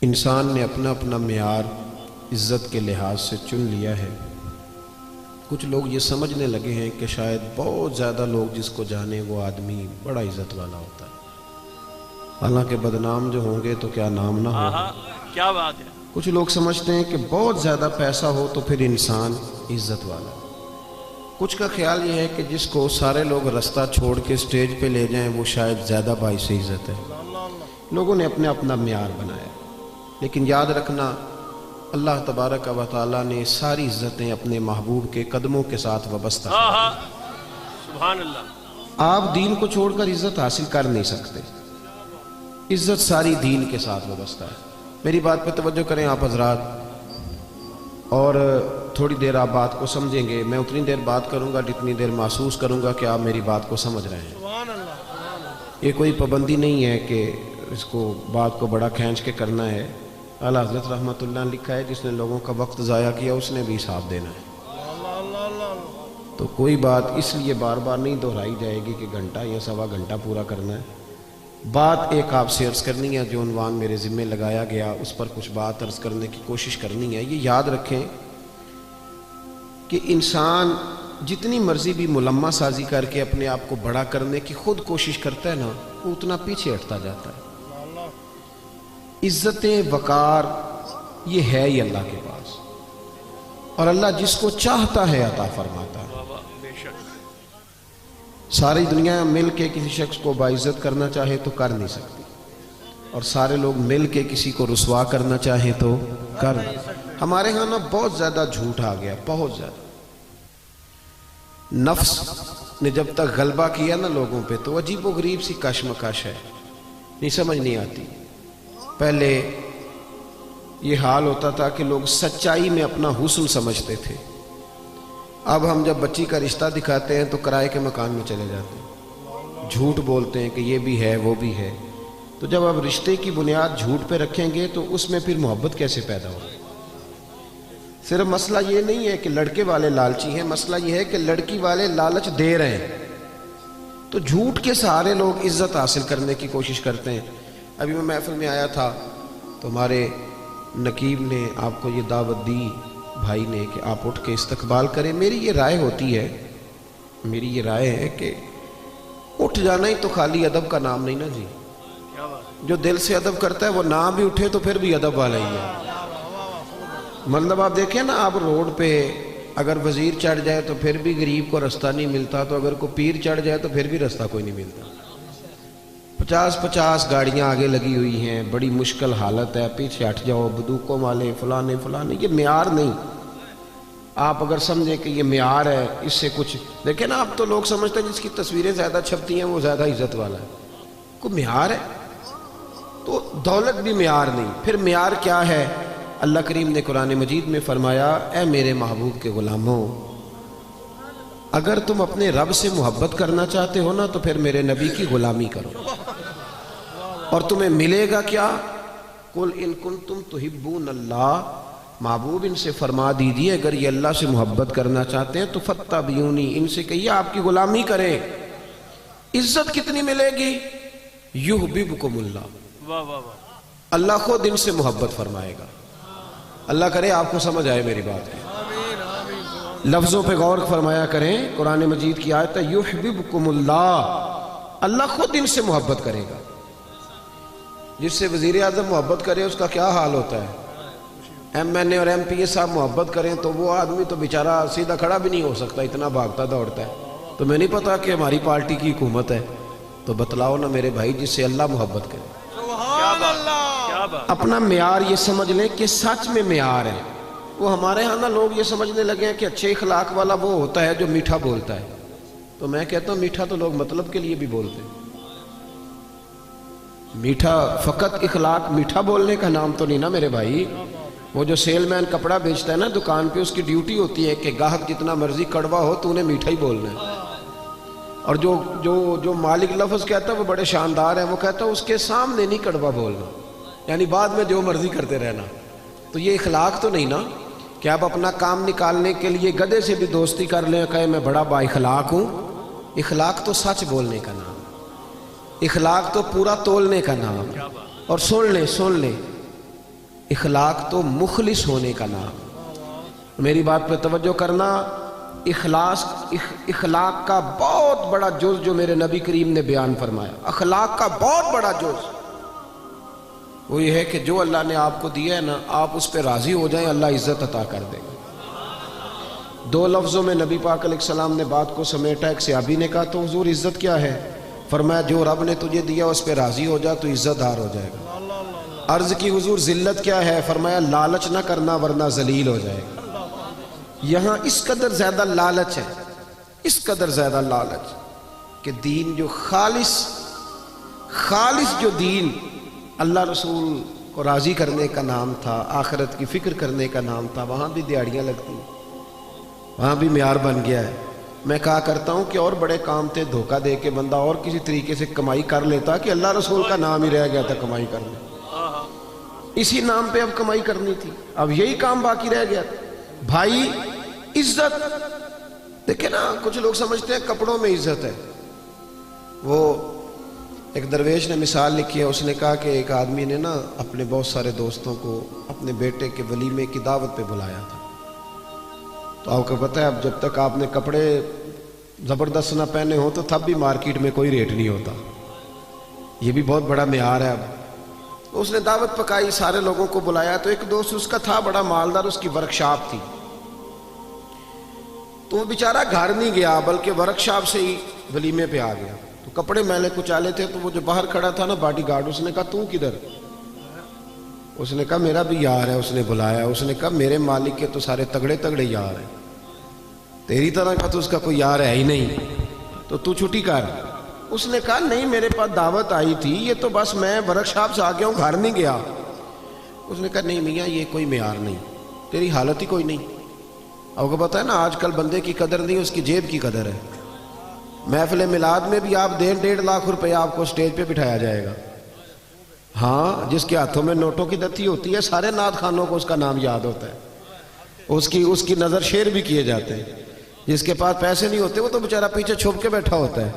انسان نے اپنا اپنا معیار عزت کے لحاظ سے چن لیا ہے۔ کچھ لوگ یہ سمجھنے لگے ہیں کہ شاید بہت زیادہ لوگ جس کو جانے وہ آدمی بڑا عزت والا ہوتا ہے، حالانکہ بدنام جو ہوں گے تو کیا نام نہ ہو۔ کیا بات ہے۔ کچھ لوگ سمجھتے ہیں کہ بہت زیادہ پیسہ ہو تو پھر انسان عزت والا۔ کچھ کا خیال یہ ہے کہ جس کو سارے لوگ رستہ چھوڑ کے سٹیج پہ لے جائیں وہ شاید زیادہ باعث عزت ہے۔ لوگوں نے اپنا اپنا معیار بنایا، لیکن یاد رکھنا اللہ تبارک و تعالیٰ نے ساری عزتیں اپنے محبوب کے قدموں کے ساتھ وابستہ سبحان اللہ۔ آپ دین کو چھوڑ کر عزت حاصل کر نہیں سکتے، عزت ساری دین کے ساتھ وابستہ ہے۔ میری بات پہ توجہ کریں آپ حضرات، اور تھوڑی دیر آپ بات کو سمجھیں گے۔ میں اتنی دیر بات کروں گا جتنی دیر محسوس کروں گا کہ آپ میری بات کو سمجھ رہے ہیں۔ یہ کوئی پابندی نہیں ہے کہ اس کو بات کو بڑا کھینچ کے کرنا ہے۔ اعلیٰ حضرت رحمۃ اللہ نے لکھا ہے جس نے لوگوں کا وقت ضائع کیا اس نے بھی حساب دینا ہے۔ تو کوئی بات اس لیے بار بار نہیں دہرائی جائے گی کہ گھنٹہ یا سوا گھنٹہ پورا کرنا ہے۔ بات ایک آپ سے عرض کرنی ہے، جو عنوان میرے ذمہ لگایا گیا اس پر کچھ بات عرض کرنے کی کوشش کرنی ہے۔ یہ یاد رکھیں کہ انسان جتنی مرضی بھی ملمہ سازی کر کے اپنے آپ کو بڑا کرنے کی خود کوشش کرتا ہے نا، وہ اتنا پیچھے ہٹتا جاتا ہے۔ عزتیں وقار یہ ہے ہی اللہ کے پاس، اور اللہ جس کو چاہتا ہے عطا فرماتا ہے۔ ساری دنیا مل کے کسی شخص کو باعزت کرنا چاہے تو کر نہیں سکتی، اور سارے لوگ مل کے کسی کو رسوا کرنا چاہے تو کر نہیں سکتے۔ ہمارے ہاں نا بہت زیادہ جھوٹ آ گیا، بہت زیادہ۔ نفس نے جب تک غلبہ کیا نا لوگوں پہ تو عجیب و غریب سی کشمکش ہے، نہیں سمجھ نہیں آتی۔ پہلے یہ حال ہوتا تھا کہ لوگ سچائی میں اپنا حسن سمجھتے تھے، اب ہم جب بچی کا رشتہ دکھاتے ہیں تو کرائے کے مکان میں چلے جاتے ہیں، جھوٹ بولتے ہیں کہ یہ بھی ہے وہ بھی ہے۔ تو جب آپ رشتے کی بنیاد جھوٹ پہ رکھیں گے تو اس میں پھر محبت کیسے پیدا ہوگی؟ صرف مسئلہ یہ نہیں ہے کہ لڑکے والے لالچی ہیں، مسئلہ یہ ہے کہ لڑکی والے لالچ دے رہے ہیں، تو جھوٹ کے سہارے لوگ عزت حاصل کرنے کی کوشش کرتے ہیں۔ ابھی میں محفل میں آیا تھا تو ہمارے نقیب نے آپ کو یہ دعوت دی بھائی نے کہ آپ اٹھ کے استقبال کریں۔ میری یہ رائے ہوتی ہے، میری یہ رائے ہے کہ اٹھ جانا ہی تو خالی ادب کا نام نہیں نا جی۔ جو دل سے ادب کرتا ہے وہ نہ بھی اٹھے تو پھر بھی ادب والا ہی ہے۔ مطلب آپ دیکھیں نا، آپ روڈ پہ اگر وزیر چڑھ جائے تو پھر بھی غریب کو رستہ نہیں ملتا، تو اگر کوئی پیر چڑھ جائے تو پھر بھی رستہ کوئی نہیں ملتا۔ 50 گاڑیاں آگے لگی ہوئی ہیں، بڑی مشکل حالت ہے، پیچھے ہٹ جاؤ، بندوقوں والے فلانے فلانے۔ یہ معیار نہیں، آپ اگر سمجھیں کہ یہ معیار ہے، اس سے کچھ دیکھیں نا، اب تو لوگ سمجھتے ہیں جس کی تصویریں زیادہ چھپتی ہیں وہ زیادہ عزت والا ہے۔ کوئی معیار ہے تو دولت بھی معیار نہیں۔ پھر معیار کیا ہے؟ اللہ کریم نے قرآن مجید میں فرمایا، اے میرے محبوب کے غلاموں، اگر تم اپنے رب سے محبت کرنا چاہتے ہو نا تو پھر میرے نبی کی غلامی کرو، اور تمہیں ملے گا کیا؟ قل ان کنتم تحبون اللہ، محبوب ان سے فرما دیجیے اگر یہ اللہ سے محبت کرنا چاہتے ہیں تو فاتبعونی، ان سے کہیے آپ کی غلامی کریں۔ عزت کتنی ملے گی؟ یحببکم اللہ، اللہ خود ان سے محبت فرمائے گا۔ اللہ کرے آپ کو سمجھ آئے میری بات کی، لفظوں پہ غور فرمایا کریں۔ قرآن مجید کی آیت ہے یحببکم اللہ، اللہ خود ان سے محبت کرے گا۔ جس سے وزیر اعظم محبت کرے اس کا کیا حال ہوتا ہے؟ ایم این اے اور ایم پی اے صاحب محبت کریں تو وہ آدمی تو بیچارہ سیدھا کھڑا بھی نہیں ہو سکتا، اتنا بھاگتا دوڑتا ہے۔ تو میں نہیں پتا کہ ہماری پارٹی کی حکومت ہے، تو بتلاؤ نا میرے بھائی، جس سے اللہ محبت کرے۔ اپنا معیار یہ سمجھ لیں کہ سچ میں معیار ہے۔ وہ ہمارے ہاں نا لوگ یہ سمجھنے لگے ہیں کہ اچھے اخلاق والا وہ ہوتا ہے جو میٹھا بولتا ہے، تو میں کہتا ہوں میٹھا تو لوگ مطلب کے لیے بھی بولتے ہیں۔ میٹھا فقط اخلاق میٹھا بولنے کا نام تو نہیں نا میرے بھائی۔ وہ جو سیل مین کپڑا بیچتا ہے نا دکان پہ، اس کی ڈیوٹی ہوتی ہے کہ گاہک جتنا مرضی کڑوا ہو تو انہیں میٹھا ہی بولنا ہے، اور جو مالک لفظ کہتا ہے وہ بڑے شاندار ہیں، وہ کہتا ہے اس کے سامنے نہیں کڑوا بولنا، یعنی بعد میں جو مرضی کرتے رہنا۔ تو یہ اخلاق تو نہیں نا کہ آپ اپنا کام نکالنے کے لیے گدھے سے بھی دوستی کر لیں، کہے میں بڑا با اخلاق ہوں۔ اخلاق تو سچ بولنے کا نام، اخلاق تو پورا تولنے کا نام۔ اور سن لیں اخلاق تو مخلص ہونے کا نام. میری بات پہ توجہ کرنا. اخلاق کا بہت بڑا جز جو میرے نبی کریم نے بیان فرمایا، اخلاق کا بہت بڑا جز وہ یہ ہے کہ جو اللہ نے آپ کو دیا ہے نا، آپ اس پہ راضی ہو جائیں، اللہ عزت عطا کر دے گا. دو لفظوں میں نبی پاک علیہ السلام نے بات کو سمیٹا. ایک صحابی نے کہا تو حضور عزت کیا ہے؟ فرمایا جو رب نے تجھے دیا اس پہ راضی ہو جا تو عزت دار ہو جائے گا. عرض کی حضور ذلت کیا ہے؟ فرمایا لالچ نہ کرنا ورنہ ذلیل ہو جائے گا. یہاں اس قدر زیادہ لالچ ہے، اس قدر زیادہ لالچ کہ دین جو خالص جو دین اللہ رسول کو راضی کرنے کا نام تھا، آخرت کی فکر کرنے کا نام تھا، وہاں بھی دیہڑیاں لگتی ہیں، وہاں بھی معیار بن گیا ہے. میں کہا کرتا ہوں کہ اور بڑے کام تھے، دھوکہ دے کے بندہ اور کسی طریقے سے کمائی کر لیتا کہ اللہ رسول کا نام ہی رہ گیا تھا کمائی کرنے. اسی نام پہ اب کمائی کرنی تھی، اب یہی کام باقی رہ گیا. بھائی عزت دیکھیں نا، کچھ لوگ سمجھتے ہیں کپڑوں میں عزت ہے. وہ ایک درویش نے مثال لکھی ہے. اس نے کہا کہ ایک آدمی نے نا اپنے بہت سارے دوستوں کو اپنے بیٹے کے ولیمے کی دعوت پہ بلایا تھا. تو آپ کو پتہ ہے اب جب تک آپ نے کپڑے زبردست نہ پہنے ہوں تو تب بھی مارکیٹ میں کوئی ریٹ نہیں ہوتا. یہ بھی بہت بڑا معیار ہے. اب اس نے دعوت پکائی، سارے لوگوں کو بلایا. تو ایک دوست اس کا تھا بڑا مالدار، اس کی ورکشاپ تھی. تو وہ بیچارہ گھر نہیں گیا بلکہ ورکشاپ سے ہی ولیمے پہ آ گیا. تو کپڑے میلے کچالے تھے. تو وہ جو باہر کھڑا تھا نا باڈی گارڈ، اس نے کہا تو کدھر؟ اس نے کہا میرا بھی یار ہے، اس نے بلایا. اس نے کہا میرے مالک کے تو سارے تگڑے تگڑے یار ہیں، تیری طرح کا تو اس کا کوئی یار ہے ہی نہیں، تو چھٹی کر. اس نے کہا نہیں میرے پاس دعوت آئی تھی، یہ تو بس میں ورکشاپ سے آ گیا ہوں، گھر نہیں گیا. اس نے کہا نہیں میاں یہ کوئی معیار نہیں، تیری حالت ہی کوئی نہیں. آپ کو پتہ ہے نا آج کل بندے کی قدر نہیں، اس کی جیب کی قدر ہے. محفل میلاد میں بھی آپ 1.5 لاکھ روپے آپ کو سٹیج پہ بٹھایا جائے گا. ہاں جس کے ہاتھوں میں نوٹوں کی دتی ہوتی ہے سارے نعت خانوں کو اس کا نام یاد ہوتا ہے، اس کی نظر شیر بھی کیے جاتے ہیں. جس کے پاس پیسے نہیں ہوتے وہ تو بیچارہ پیچھے چھپ کے بیٹھا ہوتا ہے.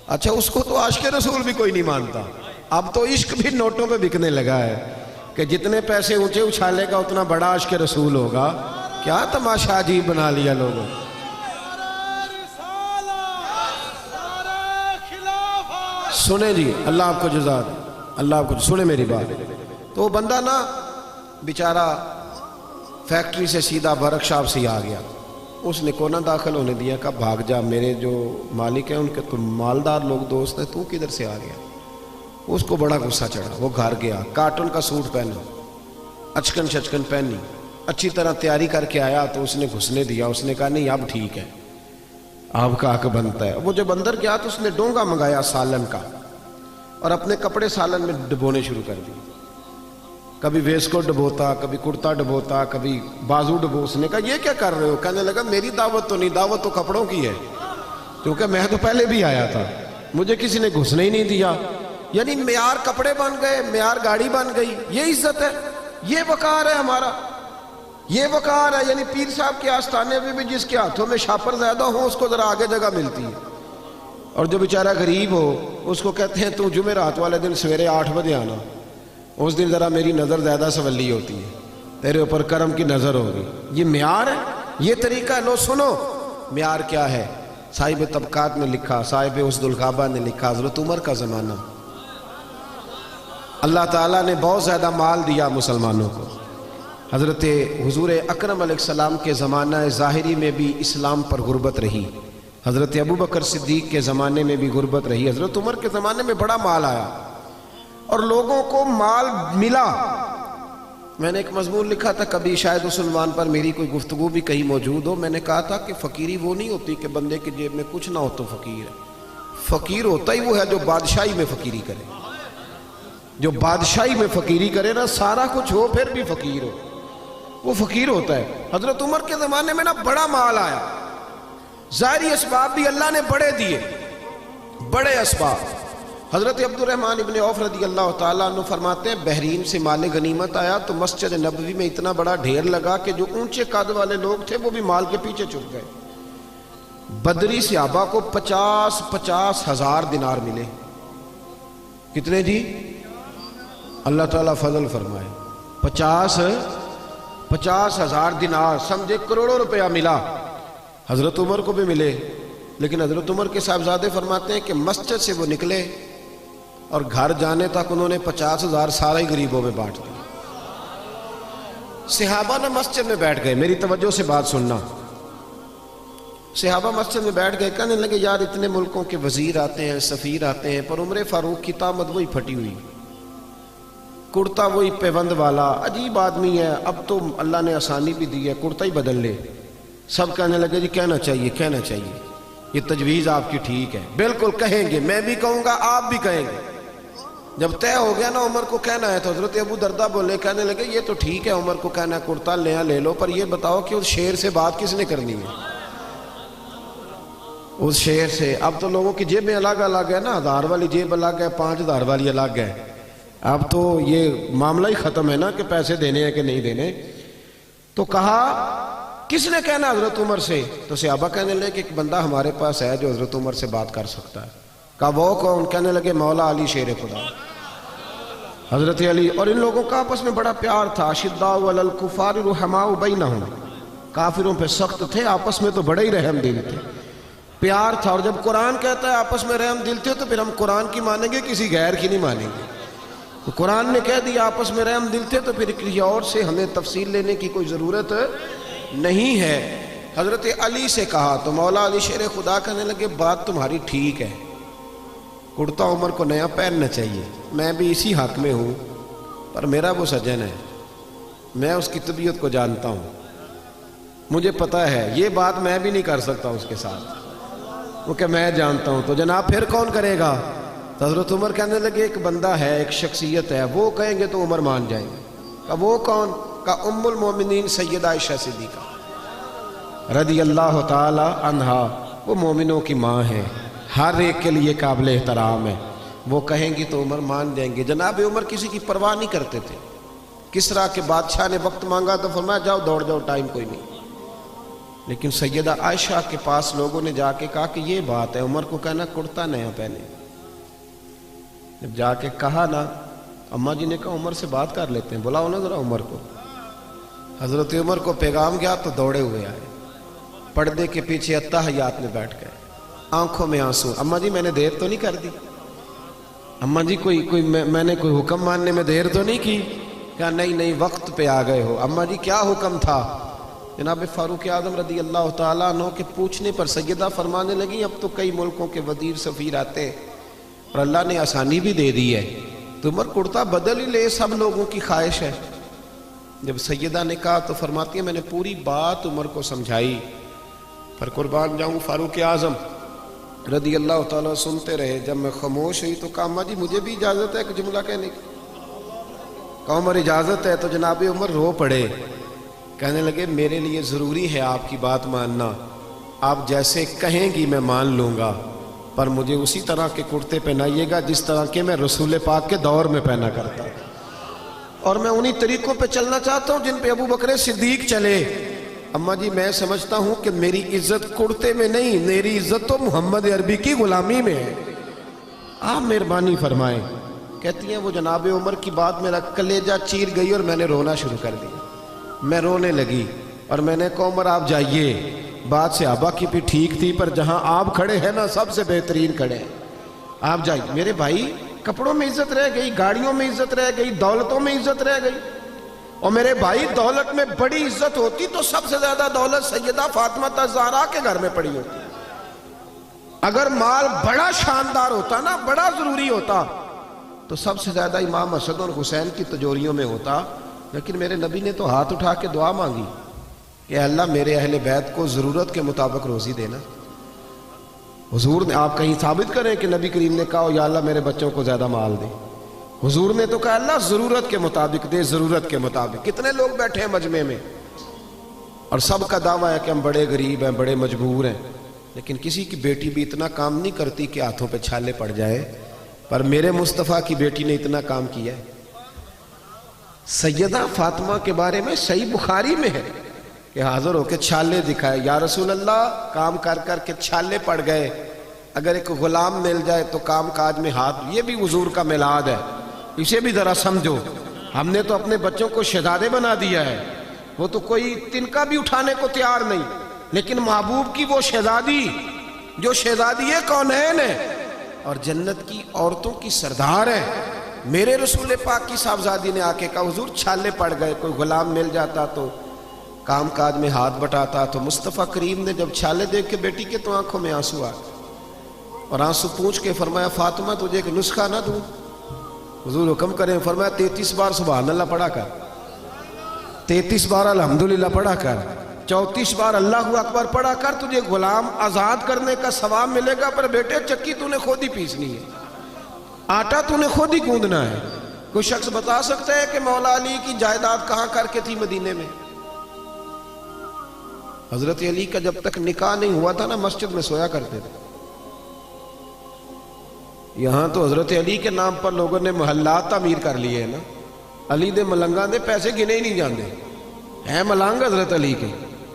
اچھا اس کو تو عاشق رسول بھی کوئی نہیں مانتا. اب تو عشق بھی نوٹوں پہ بکنے لگا ہے کہ جتنے پیسے اونچے اچھالے گا اتنا بڑا عاشق رسول ہوگا. کیا تماشا عجیب بنا لیا لوگوں. سنیں جی، اللہ آپ کو جزا دے، اللہ آپ کو سنیں میری بات. تو وہ بندہ نا بیچارہ فیکٹری سے سیدھا ورکشاپ سے ہی آ گیا. اس نے کو نہ داخل ہونے دیا، کہا بھاگ جا، میرے جو مالک ہیں ان کے تو مالدار لوگ دوست ہیں، تو کدھر سے آ گیا؟ اس کو بڑا غصہ چڑھا. وہ گھر گیا، کاٹن کا سوٹ پہنا، اچکن شچکن پہنی، اچھی طرح تیاری کر کے آیا. تو اس نے گھسنے دیا. اس نے کہا نہیں اب ٹھیک ہے، آپ کا حق بنتا ہے. وہ جب اندر گیا تو اس نے ڈونگا منگایا سالن کا اور اپنے کپڑے سالن میں ڈبونے شروع کر دیے. کبھی ویس کو ڈبوتا، کبھی کرتا ڈبوتا، کبھی بازو ڈبو. اس نے کہا یہ کیا کر رہے ہو؟ کہنے لگا میری دعوت تو نہیں، دعوت تو کپڑوں کی ہے، کیونکہ میں تو پہلے بھی آیا تھا، مجھے کسی نے گھسنے ہی نہیں دیا. یعنی معیار کپڑے بن گئے، معیار گاڑی بن گئی. یہ عزت ہے، یہ وقار ہے ہمارا، یہ وقار ہے. یعنی پیر صاحب کے آستانے میں بھی جس کے ہاتھوں میں شاپر زیادہ ہو اس کو ذرا آگے جگہ ملتی ہے، اور جو بیچارہ غریب ہو اس کو کہتے ہیں تو جمعرات والے دن سویرے 8 بجے آنا، اس دن ذرا میری نظر زیادہ سولی ہوتی ہے، تیرے اوپر کرم کی نظر ہوگی. یہ معیار ہے، یہ طریقہ ہے. لو سنو معیار کیا ہے. صاحب طبقات نے لکھا، صاحب اسد الغابہ نے لکھا، حضرت عمر کا زمانہ، اللہ تعالیٰ نے بہت زیادہ مال دیا مسلمانوں کو. حضرت حضور اکرم علیہ السلام کے زمانہ ظاہری میں بھی اسلام پر غربت رہی. حضرت ابوبکر صدیق کے زمانے میں بھی غربت رہی. حضرت عمر کے زمانے میں بڑا مال آیا اور لوگوں کو مال ملا. میں نے ایک مضمون لکھا تھا، کبھی شاید اس عنوان پر میری کوئی گفتگو بھی کہیں موجود ہو. میں نے کہا تھا کہ فقیری وہ نہیں ہوتی کہ بندے کی جیب میں کچھ نہ ہو تو فقیر ہے. فقیر ہوتا ہی وہ ہے جو بادشاہی میں فقیری کرے. جو بادشاہی میں فقیری کرے نا، سارا کچھ ہو پھر بھی فقیر ہو، وہ فقیر ہوتا ہے. حضرت عمر کے زمانے میں نا بڑا مال آیا. ظاہری اسباب بھی اللہ نے بڑے دیے، بڑے اسباب. حضرت عبد الرحمن ابن عوف رضی اللہ تعالیٰ عنہ فرماتے ہیں بحرین سے مال غنیمت آیا تو مسجد نبوی میں اتنا بڑا ڈھیر لگا کہ جو اونچے قد والے لوگ تھے وہ بھی مال کے پیچھے چھپ گئے. بدری صحابہ کو 50 ہزار دینار ملے. کتنے جی؟ اللہ تعالیٰ فضل فرمائے. 50,000 دینار، سمجھے کروڑوں روپیہ ملا۔ حضرت عمر کو بھی ملے، لیکن حضرت عمر کے صاحبزادے فرماتے ہیں کہ مسجد سے وہ نکلے اور گھر جانے تک انہوں نے 50,000 سارے غریبوں میں بانٹ دی۔ صحابہ نے مسجد میں بیٹھ گئے، میری توجہ سے بات سننا، صحابہ مسجد میں بیٹھ گئے، کہنے لگے یار اتنے ملکوں کے وزیر آتے ہیں، سفیر آتے ہیں، پر عمر فاروق کی طامت وہی پھٹی ہوئی، کرتا وہی پیوند والا، عجیب آدمی ہے، اب تو اللہ نے آسانی بھی دی ہے، کرتا ہی بدل لے۔ سب کہنے لگے جی کہنا چاہیے، یہ تجویز آپ کی ٹھیک ہے، بالکل کہیں گے، میں بھی کہوں گا، آپ بھی کہیں گے۔ جب طے ہو گیا نا عمر کو کہنا ہے تو حضرت ابو دردہ بولے، کہنے لگے یہ تو ٹھیک ہے عمر کو کہنا ہے کرتا لے لو، پر یہ بتاؤ کہ اس شیر سے بات کس نے کرنی ہے؟ اس شیر سے اب تو لوگوں کی جیبیں الگ الگ ہے نا، 1000 والی جیب الگ ہے، 5000 والی الگ ہے، اب تو یہ معاملہ ہی ختم ہے نا کہ پیسے دینے ہیں کہ نہیں دینے۔ تو کہا کس نے کہنا حضرت عمر سے؟ تو صحابہ کہنے لگے کہ ایک بندہ ہمارے پاس ہے جو حضرت عمر سے بات کر سکتا ہے۔ کہا وہ کون؟ کہنے لگے مولا علی شیر خدا، حضرت علی۔ اور ان لوگوں کا آپس میں بڑا پیار تھا، اشداء علی الکفار رحماء بینہم، کافروں پہ سخت تھے، آپس میں تو بڑے ہی رحم دل تھے، پیار تھا۔ اور جب قرآن کہتا ہے آپس میں رحم دل تھے تو پھر ہم قرآن کی مانیں گے، کسی غیر کی نہیں مانیں گے۔ تو قرآن نے کہہ دیا آپس میں رحم دل تھے تو پھر کسی اور سے ہمیں تفصیل لینے کی کوئی ضرورت نہیں ہے۔ حضرت علی سے کہا تو مولا علی شیر خدا کہنے لگے بات تمہاری ٹھیک ہے، کرتا عمر کو نیا پہننا چاہیے، میں بھی اسی حق میں ہوں، پر میرا وہ سجن ہے، میں اس کی طبیعت کو جانتا ہوں، مجھے پتہ ہے یہ بات میں بھی نہیں کر سکتا اس کے ساتھ، کیونکہ میں جانتا ہوں۔ تو جناب پھر کون کرے گا؟ تو حضرت عمر کہنے لگے ایک بندہ ہے، ایک شخصیت ہے، وہ کہیں گے تو عمر مان جائیں گے۔ کہ وہ کون؟ کہ ام المومنین سیدہ عائشہ صدیقہ رضی اللہ تعالی عنہا، وہ مومنوں کی ماں ہے، ہر ایک کے لیے قابل احترام ہے، وہ کہیں گی تو عمر مان جائیں گے۔ جناب عمر کسی کی پرواہ نہیں کرتے تھے، کسریٰ کے بادشاہ نے وقت مانگا تو فرمایا جاؤ دوڑ جاؤ، ٹائم کوئی نہیں۔ لیکن سیدہ عائشہ کے پاس لوگوں نے جا کے کہا کہ یہ بات ہے، عمر کو کہنا کرتا نیا پہنے۔ جب جا کے کہا نا، اماں جی نے کہا عمر سے بات کر لیتے ہیں، بلاؤ نا ذرا عمر کو۔ حضرت عمر کو پیغام گیا تو دوڑے ہوئے آئے، پردے کے پیچھے اتحیات میں بیٹھ گئے، آنکھوں میں آنسو۔ اماں جی میں نے دیر تو نہیں کر دی؟ اماں جی میں نے کوئی حکم ماننے میں دیر تو نہیں کی؟ کہا نہیں وقت پہ آ گئے ہو۔ اماں جی کیا حکم تھا؟ جناب فاروق اعظم رضی اللہ تعالیٰ عنہ کے پوچھنے پر سیدہ فرمانے لگی اب تو کئی ملکوں کے وزیر سفیر آتے ہیں اور اللہ نے آسانی بھی دے دی ہے، تو عمر کرتا بدل ہی لے، سب لوگوں کی خواہش ہے۔ جب سیدہ نے کہا تو فرماتی ہے میں نے پوری بات عمر کو سمجھائی، پر قربان جاؤں فاروق اعظم رضی اللہ تعالیٰ سنتے رہے۔ جب میں خاموش ہوئی تو کہا اماں جی مجھے بھی اجازت ہے ایک جملہ کہنے کی؟ کہا عمر اجازت ہے۔ تو جناب عمر رو پڑے، کہنے لگے میرے لیے ضروری ہے آپ کی بات ماننا، آپ جیسے کہیں گی میں مان لوں گا، پر مجھے اسی طرح کے کرتے پہنائیے گا جس طرح کے میں رسول پاک کے دور میں پہنا کرتا ہوں، اور میں انہی طریقوں پہ چلنا چاہتا ہوں جن پہ ابو بکر صدیق چلے۔ اماں جی میں سمجھتا ہوں کہ میری عزت کرتے میں نہیں، میری عزت تو محمد عربی کی غلامی میں ہے، آپ مہربانی فرمائیں۔ کہتی ہیں وہ جناب عمر کی بات میرا کلیجہ چیر گئی اور میں نے رونا شروع کر دیا، میں رونے لگی اور میں نے کہا عمر آپ جائیے، بات صحابہ کی بھی ٹھیک تھی پر جہاں آپ کھڑے ہیں نا سب سے بہترین کھڑے ہیں، آپ جائیے۔ میرے بھائی کپڑوں میں عزت رہ گئی، گاڑیوں میں عزت رہ گئی، دولتوں میں عزت رہ گئی، اور میرے بھائی دولت میں بڑی عزت ہوتی تو سب سے زیادہ دولت سیدہ فاطمہ الزہرا کے گھر میں پڑی ہوتی۔ اگر مال بڑا شاندار ہوتا نا، بڑا ضروری ہوتا تو سب سے زیادہ امام حسن اور حسین کی تجوریوں میں ہوتا، لیکن میرے نبی نے تو ہاتھ اٹھا کے دعا مانگی کہ اللہ میرے اہل بیت کو ضرورت کے مطابق روزی دینا۔ حضور نے، آپ کہیں ثابت کریں کہ نبی کریم نے کہا یا اللہ میرے بچوں کو زیادہ مال دے؟ حضور نے تو کہا اللہ ضرورت کے مطابق دے، ضرورت کے مطابق۔ کتنے لوگ بیٹھے ہیں مجمع میں اور سب کا دعویٰ ہے کہ ہم بڑے غریب ہیں، بڑے مجبور ہیں، لیکن کسی کی بیٹی بھی اتنا کام نہیں کرتی کہ ہاتھوں پہ چھالے پڑ جائے، پر میرے مصطفیٰ کی بیٹی نے اتنا کام کیا ہے۔ سیدہ فاطمہ کے بارے میں صحیح بخاری میں ہے کہ حاضر ہو کے چھالے دکھائے، یا رسول اللہ کام کر کر کے چھالے پڑ گئے، اگر ایک غلام مل جائے تو کام کاج میں ہاتھ، یہ بھی حضور کا میلاد ہے، اسے بھی ذرا سمجھو۔ ہم نے تو اپنے بچوں کو شہزادے بنا دیا ہے، وہ تو کوئی تنکا بھی اٹھانے کو تیار نہیں، لیکن محبوب کی وہ شہزادی جو شہزادی کونین ہے اور جنت کی عورتوں کی سردار ہے، میرے رسول پاک کی صاحبزادی نے آ کے کہا حضور چھالے پڑ گئے، کوئی غلام مل جاتا تو کام کاج میں ہاتھ بٹاتا، تو مصطفیٰ کریم نے جب چھالے دیکھ کے بیٹی کے تو آنکھوں میں آنسو آ گئے اور آنسو پوچھ کے فرمایا فاطمہ تجھے ایک نسخہ نہ دوں؟ حضور حکم کریں، فرمایا 33 بار سبحان اللہ پڑھا کر، 33 بار الحمدللہ پڑھا کر، 34 بار اللہ اکبر پڑھا کر، تجھے غلام آزاد کرنے کا ثواب ملے گا، پر بیٹے چکی تو نے خود ہی پیسنی ہے، آٹا تو نے خود ہی گوندنا ہے۔ کوئی شخص بتا سکتا ہے کہ مولا علی کی جائیداد کہاں کر کے تھی مدینے میں؟ حضرت علی کا جب تک نکاح نہیں ہوا تھا نا مسجد میں سویا کرتے تھے، یہاں تو حضرت علی کے نام پر لوگوں نے محلات تعمیر کر لیے ہیں نا، علی دے ملنگاں دے پیسے گنے ہی نہیں جاندے ہیں، ملنگ حضرت علی کے،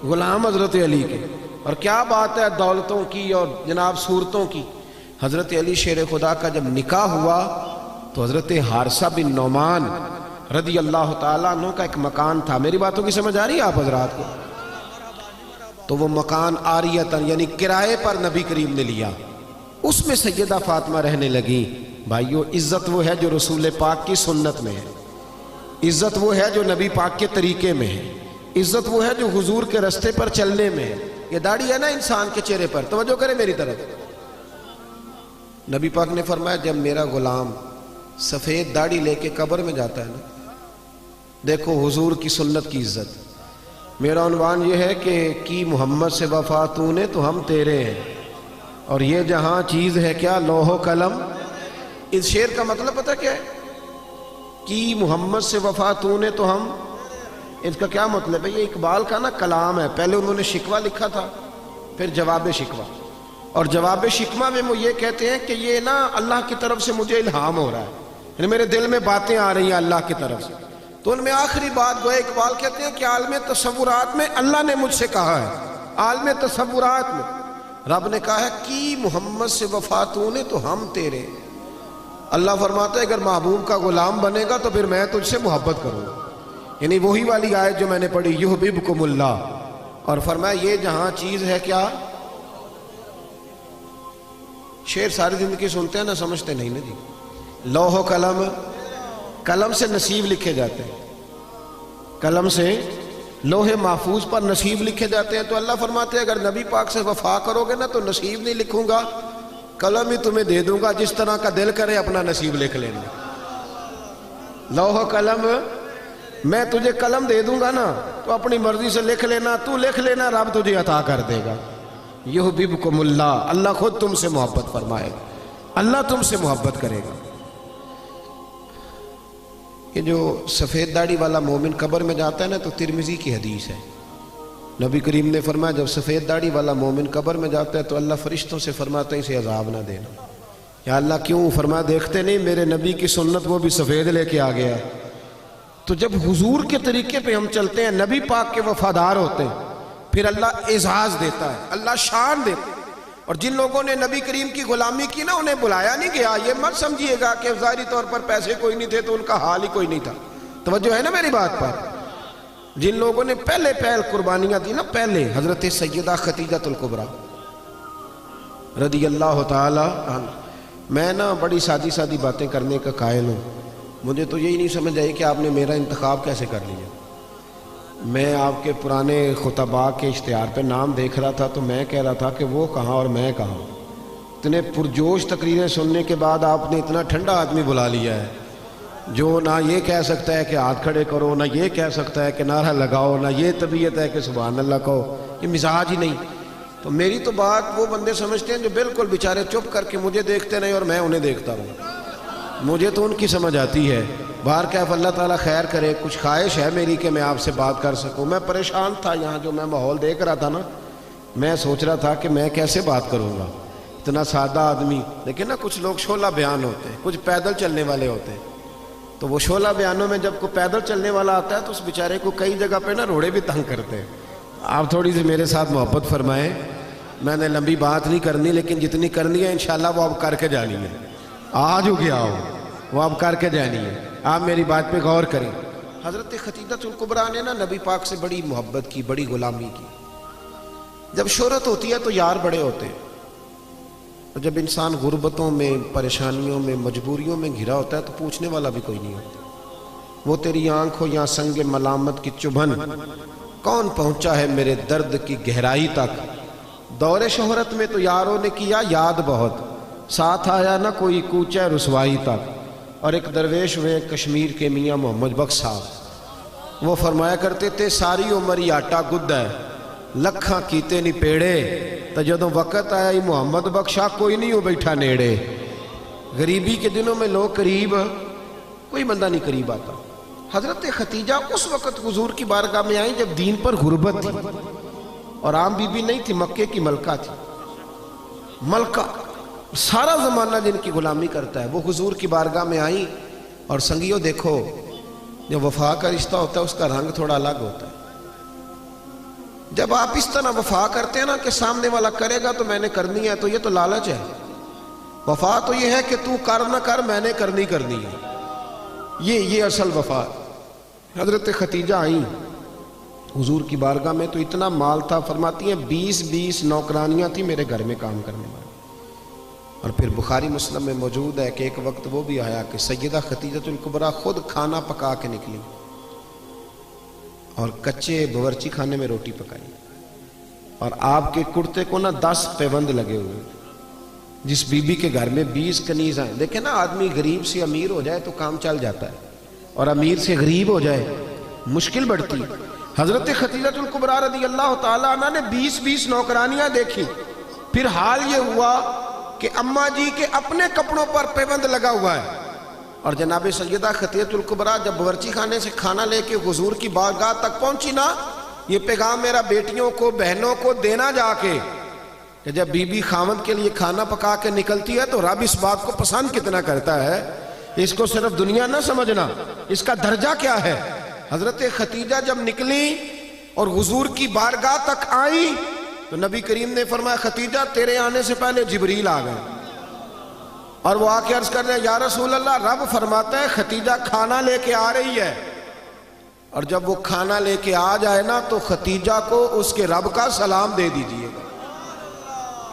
غلام حضرت علی کے، اور کیا بات ہے دولتوں کی اور جناب صورتوں کی۔ حضرت علی شیر خدا کا جب نکاح ہوا تو حضرت حارثہ بن نعمان رضی اللہ تعالیٰ عنہ کا ایک مکان تھا، میری باتوں کی سمجھ آ رہی ہے آپ حضرات کو؟ تو وہ مکان عاریتاً یعنی کرائے پر نبی کریم نے لیا، اس میں سیدہ فاطمہ رہنے لگی۔ بھائیو عزت وہ ہے جو رسول پاک کی سنت میں ہے، عزت وہ ہے جو نبی پاک کے طریقے میں ہے، عزت وہ ہے جو حضور کے رستے پر چلنے میں ہے۔ یہ داڑھی ہے نا انسان کے چہرے پر، توجہ کرے میری طرف، نبی پاک نے فرمایا جب میرا غلام سفید داڑھی لے کے قبر میں جاتا ہے نا، دیکھو حضور کی سنت کی عزت۔ میرا عنوان یہ ہے کہ کی محمد سے وفا تو نے تو ہم تیرے ہیں، اور یہ جہاں چیز ہے کیا لوح و قلم۔ اس شعر کا مطلب پتہ کیا ہے؟ کی محمد سے وفا تو نے تو ہم، اس کا کیا مطلب ہے؟ یہ اقبال کا نا کلام ہے، پہلے انہوں نے شکوہ لکھا تھا، پھر جواب شکوہ، اور جواب شکوہ میں وہ یہ کہتے ہیں کہ یہ نا اللہ کی طرف سے مجھے الہام ہو رہا ہے، یعنی میرے دل میں باتیں آ رہی ہیں اللہ کی طرف سے۔ تو ان میں آخری بات گویا اقبال کہتے ہیں کہ عالم تصورات میں اللہ نے مجھ سے کہا ہے، عالم تصورات میں رب نے کہا ہے کی محمد سے وفا تو نے تو ہم تیرے۔ اللہ فرماتا ہے اگر محبوب کا غلام بنے گا تو پھر میں تجھ سے محبت کروں گا، یعنی وہی والی آیت جو میں نے پڑھی یحببکم اللہ، اور فرمایا یہ جہاں چیز ہے کیا۔ شعر ساری زندگی سنتے ہیں نا، سمجھتے نہیں نا جی۔ لوح و قلم، قلم سے نصیب لکھے جاتے ہیں، قلم سے لوح محفوظ پر نصیب لکھے جاتے ہیں، تو اللہ فرماتے ہیں اگر نبی پاک سے وفا کرو گے نا تو نصیب نہیں لکھوں گا، قلم ہی تمہیں دے دوں گا، جس طرح کا دل کرے اپنا نصیب لکھ لینا۔ لوح و قلم، میں تجھے قلم دے دوں گا نا تو اپنی مرضی سے لکھ لینا، تو لکھ لینا، رب تجھے عطا کر دے گا۔ یحببکم اللہ، اللہ خود تم سے محبت فرمائے گا، اللہ تم سے محبت کرے گا۔ یہ جو سفید داڑھی والا مومن قبر میں جاتا ہے نا تو ترمذی کی حدیث ہے، نبی کریم نے فرمایا جب سفید داڑھی والا مومن قبر میں جاتا ہے تو اللہ فرشتوں سے فرماتا ہے اسے عذاب نہ دینا۔ یا اللہ کیوں؟ فرمایا دیکھتے نہیں میرے نبی کی سنت وہ بھی سفید لے کے آ گیا۔ تو جب حضور کے طریقے پہ ہم چلتے ہیں، نبی پاک کے وفادار ہوتے ہیں، پھر اللہ اعزاز دیتا ہے، اللہ شان دیتا ہے۔ اور جن لوگوں نے نبی کریم کی غلامی کی نا انہیں بلایا نہیں گیا، یہ مت سمجھیے گا کہ ظاہری طور پر پیسے کوئی نہیں تھے تو ان کا حال ہی کوئی نہیں تھا، توجہ ہے نا میری بات پر۔ جن لوگوں نے پہلے قربانیاں دی نا، پہلے حضرت سیدہ خدیجہ الکبریٰ رضی اللہ تعالی عنہ۔ میں نا بڑی سادی سادی باتیں کرنے کا قائل ہوں، مجھے تو یہی نہیں سمجھ آئی کہ آپ نے میرا انتخاب کیسے کر لیا۔ میں آپ کے پرانے خطباء کے اشتہار پہ نام دیکھ رہا تھا تو میں کہہ رہا تھا کہ وہ کہاں اور میں کہاں۔ اتنے پرجوش تقریریں سننے کے بعد آپ نے اتنا ٹھنڈا آدمی بلا لیا ہے جو نہ یہ کہہ سکتا ہے کہ ہاتھ کھڑے کرو، نہ یہ کہہ سکتا ہے کہ نعرہ لگاؤ، نہ یہ طبیعت ہے کہ سبحان اللہ کہو، یہ مزاج ہی نہیں۔ تو میری تو بات وہ بندے سمجھتے ہیں جو بالکل بیچارے چپ کر کے مجھے دیکھتے نہیں اور میں انہیں دیکھتا ہوں، مجھے تو ان کی سمجھ آتی ہے۔ باہر کیف اللہ تعالیٰ خیر کرے، کچھ خواہش ہے میری کہ میں آپ سے بات کر سکوں۔ میں پریشان تھا یہاں، جو میں ماحول دیکھ رہا تھا نا، میں سوچ رہا تھا کہ میں کیسے بات کروں گا، اتنا سادہ آدمی۔ لیکن نا کچھ لوگ شعلہ بیان ہوتے ہیں، کچھ پیدل چلنے والے ہوتے ہیں، تو وہ شعلہ بیانوں میں جب کوئی پیدل چلنے والا آتا ہے تو اس بیچارے کو کئی جگہ پہ نا روڑے بھی تنگ کرتے ہیں۔ آپ تھوڑی سی میرے ساتھ محبت فرمائیں، میں نے لمبی بات نہیں کرنی، لیکن جتنی کرنی ہے انشاءاللہ وہ اب کر کے جانی ہے۔ آج ہو گیا ہو وہ اب کر کے جانی ہے۔ آپ میری بات پہ غور کریں. حضرت خدیجہ الکبریٰ نے نا نبی پاک سے بڑی محبت کی, بڑی غلامی کی. جب شہرت ہوتی ہے تو یار بڑے ہوتے ہیں, اور جب انسان غربتوں میں, پریشانیوں میں, مجبوریوں میں گھرا ہوتا ہے تو پوچھنے والا بھی کوئی نہیں ہوتا. وہ تیری آنکھ ہو یا سنگ ملامت کی چبھن, کون پہنچا ہے میرے درد کی گہرائی تک. دور شہرت میں تو یاروں نے کیا یاد بہت, ساتھ آیا نہ کوئی کوچہ رسوائی تک. اور ایک درویش ہوئے کشمیر کے میاں محمد بخش صاحب, وہ فرمایا کرتے تھے ساری عمر ہی آٹا گد ہے, لکھاں کیتے نہیں پیڑے, تو جدوں وقت آیا ہی محمد بخشا کوئی نہیں ہو بیٹھا نیڑے. غریبی کے دنوں میں لوگ قریب, کوئی بندہ نہیں قریب آتا. حضرت خدیجہ اس وقت حضور کی بارگاہ میں آئیں جب دین پر غربت تھی, اور عام بی بی نہیں تھی, مکے کی ملکہ تھی. ملکہ سارا زمانہ جن کی غلامی کرتا ہے, وہ حضور کی بارگاہ میں آئیں. اور سنگیو دیکھو, جب وفا کا رشتہ ہوتا ہے اس کا رنگ تھوڑا الگ ہوتا ہے. جب آپ اس طرح وفا کرتے ہیں نا کہ سامنے والا کرے گا تو میں نے کرنی ہے, تو یہ تو لالچ ہے. وفا تو یہ ہے کہ تو کر نہ کر, میں نے کرنی ہے. یہ اصل وفا. حضرت خدیجہ آئیں حضور کی بارگاہ میں تو اتنا مال تھا, فرماتی ہیں 20 نوکرانیاں تھیں میرے گھر میں کام کرنے والی. اور پھر بخاری مسلم میں موجود ہے کہ ایک وقت وہ بھی آیا کہ سیدہ خدیجہ الکبریٰ خود کھانا پکا کے نکلی اور کچے باورچی خانے میں روٹی پکائی, اور آپ کے کرتے کو نا 10 پیوند لگے ہوئے. جس بی بی کے گھر میں 20 کنیز ہیں, دیکھیں نا آدمی غریب سے امیر ہو جائے تو کام چل جاتا ہے, اور امیر سے غریب ہو جائے مشکل بڑھتی. حضرت خدیجہ الکبریٰ رضی اللہ تعالیٰ عنہ نے 20 نوکرانیاں دیکھی. پھر حال یہ ہوا کہ اماں جی کے اپنے کپڑوں پر پیوند لگا ہوا ہے, اور جناب سیدہ خدیجہ الکبریٰ جب باورچی خانے سے کھانا لے کے حضور کی بارگاہ تک پہنچی نا, یہ پیغام میرا بیٹیوں کو, بہنوں کو دینا جا کے کہ جب بی بی خاوند کے لیے کھانا پکا کے نکلتی ہے تو رب اس بات کو پسند کتنا کرتا ہے. اس کو صرف دنیا نہ سمجھنا, اس کا درجہ کیا ہے. حضرت خدیجہ جب نکلی اور حضور کی بارگاہ تک آئیں تو نبی کریم نے فرمایا خدیجہ تیرے آنے سے پہلے جبریل آ گئے, اور وہ آ کے عرض کر رہے ہیں یا رسول اللہ, رب فرماتا ہے خدیجہ کھانا لے کے آ رہی ہے, اور جب وہ کھانا لے کے آ جائے نا تو خدیجہ کو اس کے رب کا سلام دے دیجئے گا.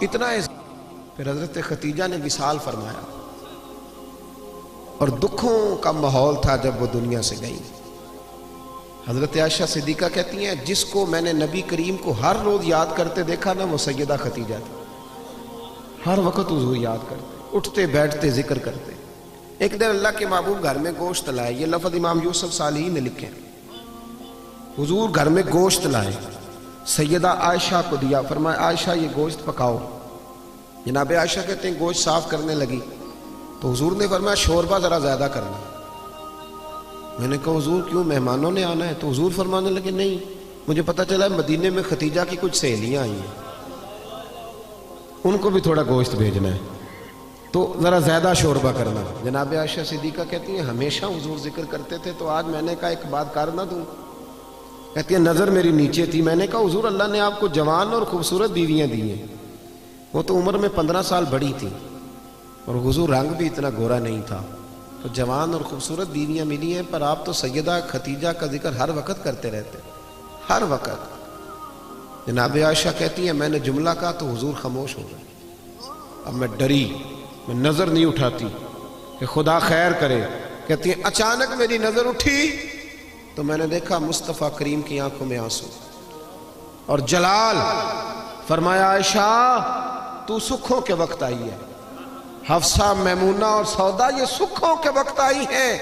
اتنا ہے. پھر حضرت خدیجہ نے وصال فرمایا, اور دکھوں کا ماحول تھا جب وہ دنیا سے گئی. حضرت عائشہ صدیقہ کہتی ہیں جس کو میں نے نبی کریم کو ہر روز یاد کرتے دیکھا نا وہ سیدہ خدیجہ تھی. ہر وقت حضور یاد کرتے, اٹھتے بیٹھتے ذکر کرتے. ایک دن اللہ کے محبوب گھر میں گوشت لائے, یہ لفظ امام یوسف صالحی نے لکھے. حضور گھر میں گوشت لائے, سیدہ عائشہ کو دیا, فرمایا عائشہ یہ گوشت پکاؤ. جناب عائشہ کہتے ہیں گوشت صاف کرنے لگی تو حضور نے فرمایا شوربہ ذرا زیادہ کرنا. میں نے کہا حضور کیوں, مہمانوں نے آنا ہے؟ تو حضور فرمانے لگے نہیں, مجھے پتہ چلا ہے مدینے میں خدیجہ کی کچھ سہیلیاں آئی ہیں, ان کو بھی تھوڑا گوشت بھیجنا ہے تو ذرا زیادہ شوربہ کرنا. جناب عائشہ صدیقہ کہتی ہیں ہمیشہ حضور ذکر کرتے تھے, تو آج میں نے کہا ایک بات کر نہ دوں. کہتی ہیں نظر میری نیچے تھی, میں نے کہا حضور اللہ نے آپ کو جوان اور خوبصورت بیویاں دی ہیں, وہ تو عمر میں 15 سال بڑی تھی, اور حضور رنگ بھی اتنا گورا نہیں تھا, تو جوان اور خوبصورت بیویاں ملی ہیں, پر آپ تو سیدہ خدیجہ کا ذکر ہر وقت کرتے رہتے, ہر وقت. جناب عائشہ کہتی ہیں میں نے جملہ کہا تو حضور خاموش ہو گئے. اب میں ڈری, میں نظر نہیں اٹھاتی کہ خدا خیر کرے. کہتی ہیں اچانک میری نظر اٹھی تو میں نے دیکھا مصطفیٰ کریم کی آنکھوں میں آنسو اور جلال. فرمایا عائشہ تو سکھوں کے وقت آئی ہے, حفصہ, میمونہ اور سودا یہ سکھوں کے وقت آئی ہیں.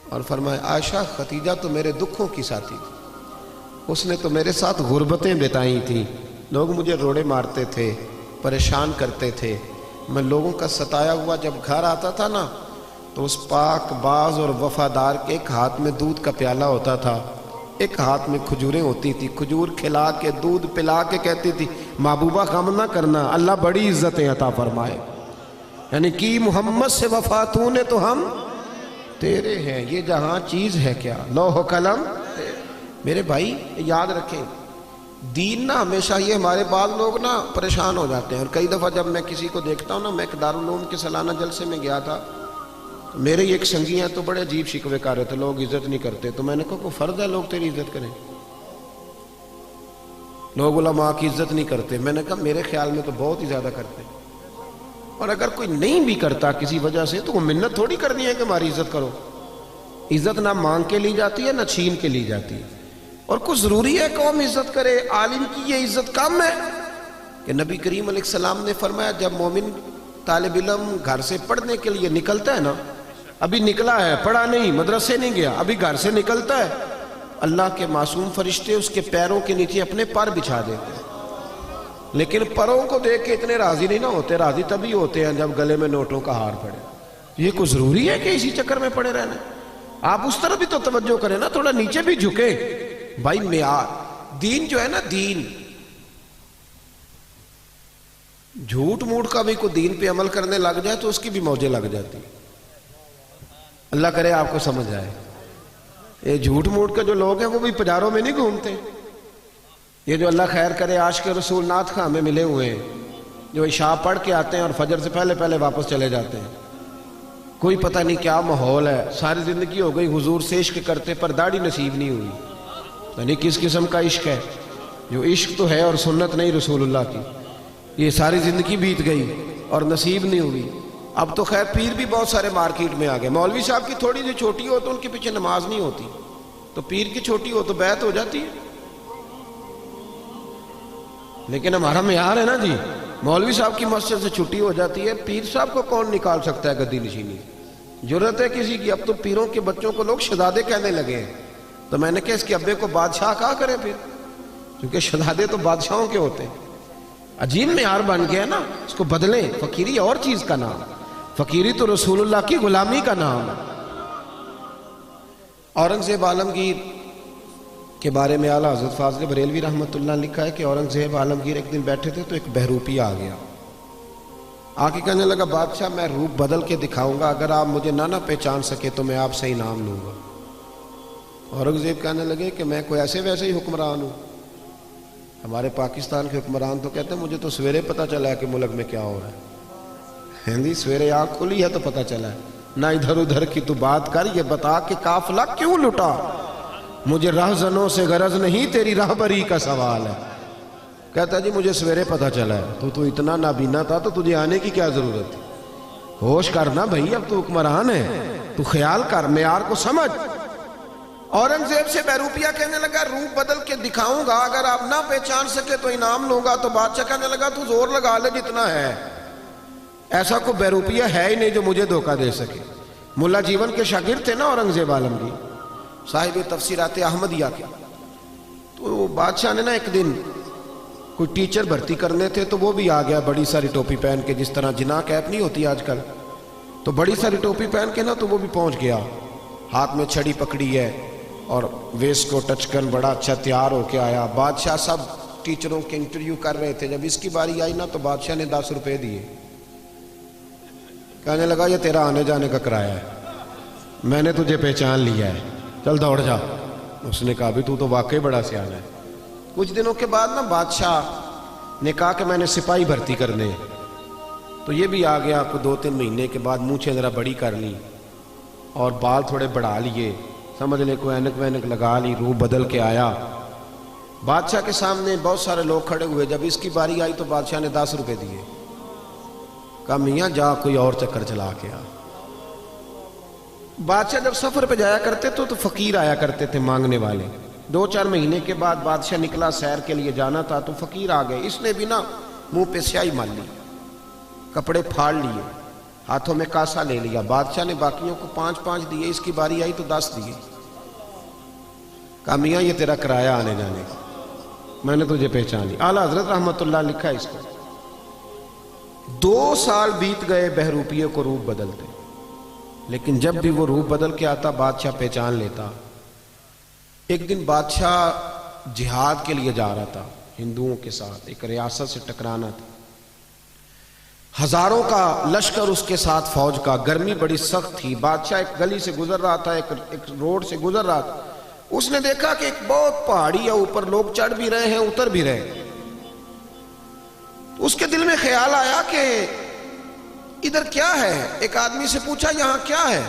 اور فرمایا عائشہ خدیجہ تو میرے دکھوں کی ساتھی تھی, اس نے تو میرے ساتھ غربتیں بتائی تھیں, لوگ مجھے روڑے مارتے تھے, پریشان کرتے تھے. میں لوگوں کا ستایا ہوا جب گھر آتا تھا نا تو اس پاک باز اور وفادار کے ایک ہاتھ میں دودھ کا پیالہ ہوتا تھا, ایک ہاتھ میں کھجوریں ہوتی تھی, کھجور کھلا کے دودھ پلا کے کہتی تھی محبوبہ غم نہ کرنا, اللہ بڑی عزتیں عطا فرمائے. یعنی کہ محمد سے وفا تو نے تو ہم تیرے ہیں, یہ جہاں چیز ہے کیا لوح و قلم. میرے بھائی یاد رکھیں دین نا ہمیشہ, یہ ہمارے بعض لوگ نا پریشان ہو جاتے ہیں, اور کئی دفعہ جب میں کسی کو دیکھتا ہوں نا, میں ایک دارالعلوم کے سالانہ جلسے میں گیا تھا میرے ایک سنگی ہیں تو بڑے عجیب شکوے کر رہے تھے، لوگ عزت نہیں کرتے. تو میں نے کہا کوئی فرض ہے لوگ تیری عزت کریں؟ لوگ علماء کی عزت نہیں کرتے. میں نے کہا میرے خیال میں تو بہت ہی زیادہ کرتے ہیں. اور اگر کوئی نہیں بھی کرتا کسی وجہ سے تو وہ منت تھوڑی کرنی ہے کہ ہماری عزت کرو. عزت نہ مانگ کے لی جاتی ہے نہ چھین کے لی جاتی ہے. اور کچھ ضروری ہے قوم عزت کرے؟ عالم کی یہ عزت کم ہے کہ نبی کریم علیہ السلام نے فرمایا جب مومن طالب علم گھر سے پڑھنے کے لیے نکلتا ہے نا، ابھی نکلا ہے، پڑھا نہیں، مدرسے نہیں گیا، ابھی گھر سے نکلتا ہے، اللہ کے معصوم فرشتے اس کے پیروں کے نیچے اپنے پر بچھا دیتے ہیں. لیکن پروں کو دیکھ کے اتنے راضی نہیں نہ ہوتے. راضی تبھی ہوتے ہیں جب گلے میں نوٹوں کا ہار پڑے. یہ کوئی ضروری ہے کہ اسی چکر میں پڑے رہنا؟ آپ اس طرح بھی تو توجہ کریں نا، تھوڑا نیچے بھی جھکے. بھائی معیار دین جو ہے نا، دین جھوٹ موٹ کا بھی کوئی دین پہ عمل کرنے لگ جائے تو اس کی بھی موجیں لگ جاتی. اللہ کرے آپ کو سمجھ آئے. یہ جھوٹ موٹ کے جو لوگ ہیں وہ بھی پجاروں میں نہیں گھومتے. یہ جو اللہ خیر کرے عاشق رسول نعت خواں میں ملے ہوئے ہیں، جو عشاء پڑھ کے آتے ہیں اور فجر سے پہلے پہلے واپس چلے جاتے ہیں. کوئی پتہ نہیں کیا ماحول ہے. ساری زندگی ہو گئی حضور سے عشق کرتے پر داڑھی نصیب نہیں ہوئی. یعنی کس قسم کا عشق ہے؟ جو عشق تو ہے اور سنت نہیں رسول اللہ کی. یہ ساری زندگی بیت گئی اور نصیب نہیں ہوئی. اب تو خیر پیر بھی بہت سارے مارکیٹ میں آ گئے. مولوی صاحب کی تھوڑی سی چھوٹی ہو تو ان کے پیچھے نماز نہیں ہوتی، تو پیر کی چھوٹی ہو تو بیعت ہو جاتی ہے. لیکن ہمارا معیار ہے نا جی، مولوی صاحب کی مسجد سے چھٹی ہو جاتی ہے، پیر صاحب کو کون نکال سکتا ہے گدی نشینی؟ جرت ہے کسی کی؟ اب تو پیروں کے بچوں کو لوگ شہزادے کہنے لگے ہیں. تو میں نے کہا اس کے ابے کو بادشاہ کہا کرے پھر، کیونکہ شہزادے تو بادشاہوں کے ہوتے ہیں. عجیب معیار بن گیا نا، اس کو بدلیں. فقیری اور چیز کا نام، فقیری تو رسول اللہ کی غلامی کا نام. اورنگزیب عالمگیر کے بارے میں اعلیٰ حضرت فاضل بریلوی رحمۃ اللہ لکھا ہے کہ اورنگزیب عالمگیر ایک دن بیٹھے تھے تو ایک بہروپی آ گیا. آ کے کہنے لگا بادشاہ میں روپ بدل کے دکھاؤں گا، اگر آپ مجھے نہ پہچان سکے تو میں آپ سے انعام لوں گا. اورنگزیب کہنے لگے کہ میں کوئی ایسے ویسے ہی حکمران ہوں. ہمارے پاکستان کے حکمران تو کہتے ہیں مجھے تو سویرے پتہ چلا ہے کہ ملک میں کیا ہو رہا ہے. ہندی سویرے آنکھ کھلی ہے تو پتہ چلا ہے. نہ ادھر ادھر کی تو بات کر، یہ بتا کہ قافلہ کیوں لٹا. مجھے راہزنوں سے غرض نہیں، تیری راہبری کا سوال ہے. کہتا جی مجھے سویرے پتہ چلا ہے. تو اتنا نابینا تھا تو تجھے آنے کی کیا ضرورت تھی؟ ہوش کرنا بھائی، اب تو حکمران ہے، تو خیال کر، معیار کو سمجھ. اورنگزیب سے بہروپیہ کہنے لگا روپ بدل کے دکھاؤں گا، اگر آپ نہ پہچان سکے تو انعام لوں گا. تو بادشاہ کہنے لگا تو زور لگا لے جتنا ہے، ایسا کوئی بہروپیہ ہے ہی نہیں جو مجھے دھوکہ دے سکے. ملا جیون کے شاگرد تھے نا اورنگزیب عالمگیر، صاحب تفسیرات احمدیہ کے. تو بادشاہ نے نا ایک دن کوئی ٹیچر بھرتی کرنے تھے تو وہ بھی آ گیا بڑی ساری ٹوپی پہن کے، جس طرح جناح کیپ نہیں ہوتی آج کل، تو بڑی ساری ٹوپی پہن کے نا تو وہ بھی پہنچ گیا. ہاتھ میں چھڑی پکڑی ہے اور ویسٹ کو ٹچ کر بڑا اچھا تیار ہو کے آیا. بادشاہ سب ٹیچروں کے انٹرویو کر رہے تھے. جب اس کی باری آئی نا تو بادشاہ نے 10 روپے دیے. کہنے لگا یہ تیرا آنے جانے کا کرایہ ہے، میں نے تجھے پہچان لیا ہے، چل دوڑ جا. اس نے کہا بھی تو واقعی بڑا سیانا ہے. کچھ دنوں کے بعد نا بادشاہ نے کہا کہ میں نے سپاہی بھرتی کرنے، تو یہ بھی آ گیا. کو 2-3 مہینے کے بعد مونچھیں ذرا بڑی کر لی اور بال تھوڑے بڑھا لیے، سمجھ لے کوئی اینک وینک لگا لی، روح بدل کے آیا. بادشاہ کے سامنے بہت سارے لوگ کھڑے ہوئے. جب اس کی باری آئی تو بادشاہ نے 10 روپے دیے. کہا میاں جا کوئی اور چکر چلا کے آ. بادشاہ جب سفر پہ جایا کرتے تو فقیر آیا کرتے تھے مانگنے والے. 2-4 مہینے کے بعد بادشاہ نکلا سیر کے لیے جانا تھا تو فقیر آ گئے. اس نے بھی نا منہ پہ سیاہی مال لی، کپڑے پھاڑ لیے، ہاتھوں میں کاسا لے لیا. بادشاہ نے باقیوں کو 5-5 دیے، اس کی باری آئی تو 10 دیے. کہا میاں یہ تیرا کرایہ آنے جانے کا، میں نے تجھے پہچان لی. اعلیٰ حضرت رحمۃ اللہ لکھا ہے اس کو. 2 سال بیت گئے بہروپیے کو روپ بدلتے، لیکن جب بھی وہ روپ بدل کے آتا بادشاہ پہچان لیتا. ایک دن بادشاہ جہاد کے لیے جا رہا تھا ہندوؤں کے ساتھ، ایک ریاست سے ٹکرانا تھا. ہزاروں کا لشکر اس کے ساتھ فوج کا. گرمی بڑی سخت تھی. بادشاہ ایک گلی سے گزر رہا تھا، ایک روڈ سے گزر رہا تھا. اس نے دیکھا کہ ایک بہت پہاڑی ہے، اوپر لوگ چڑھ بھی رہے ہیں اتر بھی رہے ہیں. اس کے دل میں خیال آیا کہ ادھر کیا ہے؟ ایک آدمی سے پوچھا یہاں کیا ہے؟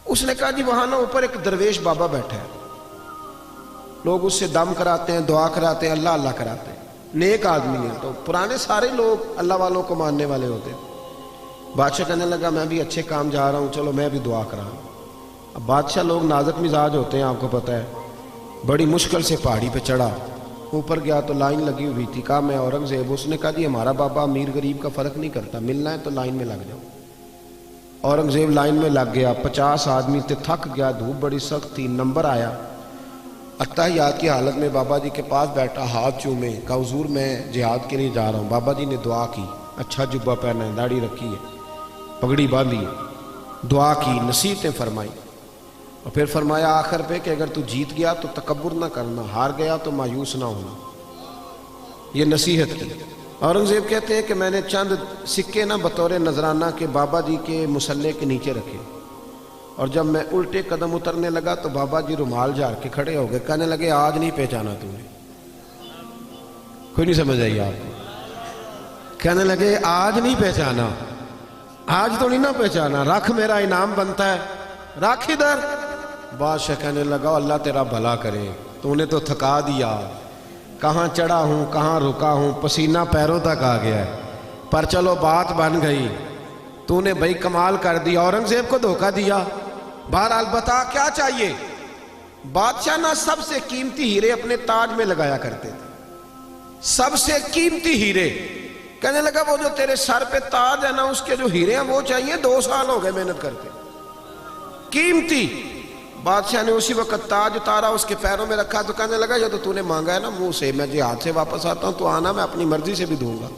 اس نے کہا جی وہاں نا اوپر ایک درویش بابا بیٹھا ہے، لوگ اس سے دم کراتے ہیں، دعا کراتے ہیں، اللہ اللہ کراتے ہیں، نیک آدمی ہے۔ تو پرانے سارے لوگ اللہ والوں کو ماننے والے ہوتے ہیں۔ بادشاہ کہنے لگا میں بھی اچھے کام جا رہا ہوں، چلو میں بھی دعا کراؤں۔ اب بادشاہ لوگ نازک مزاج ہوتے ہیں، آپ کو پتہ ہے، بڑی مشکل سے پہاڑی پہ چڑھا، اوپر گیا تو لائن لگی ہوئی تھی، کہا میں اورنگزیب۔ اس نے کہا جی ہمارا بابا امیر غریب کا فرق نہیں کرتا، ملنا ہے تو لائن میں لگ جاؤ۔ اورنگزیب لائن میں لگ گیا، 50 آدمی تھے، تھک گیا، دھوپ بڑی سخت تھی، نمبر آیا، اتحیات کی حالت میں بابا جی کے پاس بیٹھا، ہاتھ چومے، کہا حضور میں جہاد کے لیے جا رہا ہوں۔ بابا جی نے دعا کی، اچھا جبہ پہنا ہے، داڑھی رکھی ہے، پگڑی باندھی ہے، دعا کی، نصیحتیں فرمائی، اور پھر فرمایا آخر پہ کہ اگر تو جیت گیا تو تکبر نہ کرنا، ہار گیا تو مایوس نہ ہونا، یہ نصیحت کی۔ اورنگزیب کہتے ہیں کہ میں نے چند سکے نہ بطور نذرانہ کے بابا جی کے مصلے کے نیچے رکھے، اور جب میں الٹے قدم اترنے لگا تو بابا جی رومال جھاڑ کے کھڑے ہو گئے، کہنے لگے آج نہیں پہچانا تو نے، کوئی نہیں سمجھ آئی آپ کو؟ کہنے لگے آج نہیں پہچانا، آج تو نہیں نہ پہچانا، رکھ میرا انعام بنتا ہے، رکھ ادھر۔ بادشاہ کہنے لگا اللہ تیرا بھلا کرے، تو نے تو تھکا دیا، کہاں چڑھا ہوں کہاں رکا ہوں، پسینہ پیروں تک آ گیا ہے، پر چلو بات بن گئی، تو نے بھائی کمال کر دیا، اورنگزیب کو دھوکہ دیا۔ بہرحال بتا کیا چاہیے؟ بادشاہ نہ سب سے قیمتی ہیرے اپنے تاج میں لگایا کرتے تھے، سب سے قیمتی ہیرے۔ کہنے لگا وہ جو تیرے سر پہ تاج ہے نا، اس کے جو ہیرے ہیں وہ چاہیے، 2 سال ہو گئے محنت کرتے، قیمتی۔ بادشاہ نے اسی وقت تاج اتارا، اس کے پیروں میں رکھا، تو کہنے لگا یہ تو نے مانگا ہے نا منہ سے، میں جہاد سے واپس آتا ہوں تو آنا، میں اپنی مرضی سے بھی دوں گا۔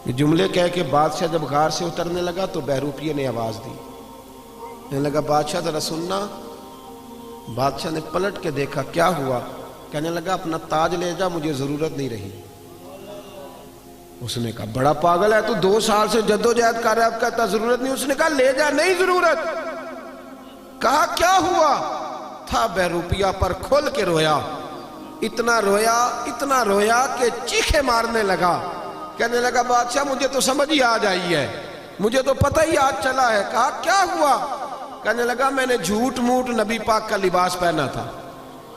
یہ جملے کہہ کے بادشاہ جب غار سے اترنے لگا تو بہروپیے نے آواز دی، کہنے لگا بادشاہ ذرا سننا۔ بادشاہ نے پلٹ کے دیکھا، کیا ہوا؟ کہنے لگا اپنا تاج لے جا، مجھے ضرورت نہیں رہی۔ اس نے کہا بڑا پاگل ہے تو، 2 سال سے جدوجہد کر رہا ہے، اب کہتا ضرورت نہیں۔ اس نے کہا لے جا، نہیں ضرورت۔ کہا کیا ہوا؟ تھا بہروپیہ پر کھول کے رویا، اتنا رویا کہ چیخے مارنے لگا۔ کہنے لگا بادشاہ مجھے تو سمجھ ہی آ جائی ہے، مجھے تو پتہ ہی آج چلا ہے۔ کہا کیا ہوا؟ کہنے لگا میں نے جھوٹ موٹ نبی پاک کا لباس پہنا تھا،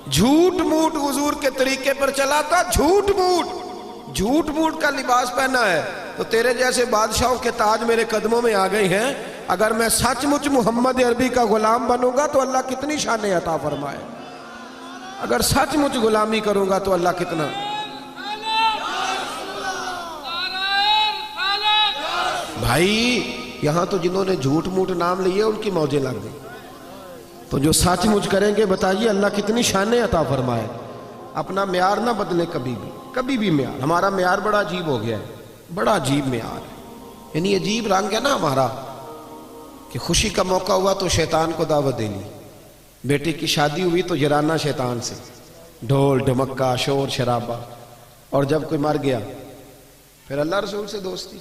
جھوٹ موٹ حضور کے طریقے پر چلا تھا، جھوٹ موٹ کا لباس پہنا ہے، تو تیرے جیسے بادشاہوں کے تاج میرے قدموں میں آ گئے ہیں۔ اگر میں سچ مچ محمد عربی کا غلام بنوں گا تو اللہ کتنی شانیں عطا فرمائے، اگر سچ مچ غلامی کروں گا تو اللہ کتنا۔ بھائی یہاں تو جنہوں نے جھوٹ موٹ نام لیے ان کی موجیں لگ گئی، تو جو سچ مچ کریں گے بتائیے اللہ کتنی شانیں عطا فرمائے۔ اپنا معیار نہ بدلے کبھی بھی معیار، ہمارا معیار بڑا عجیب ہو گیا ہے، بڑا عجیب معیار ہے، یعنی عجیب رنگ ہے نا ہمارا، کہ خوشی کا موقع ہوا تو شیطان کو دعوت دے لی، بیٹے کی شادی ہوئی تو جرانہ شیطان سے، ڈھول ڈھمکا شور شرابہ، اور جب کوئی مر گیا پھر اللہ رسول سے دوستی،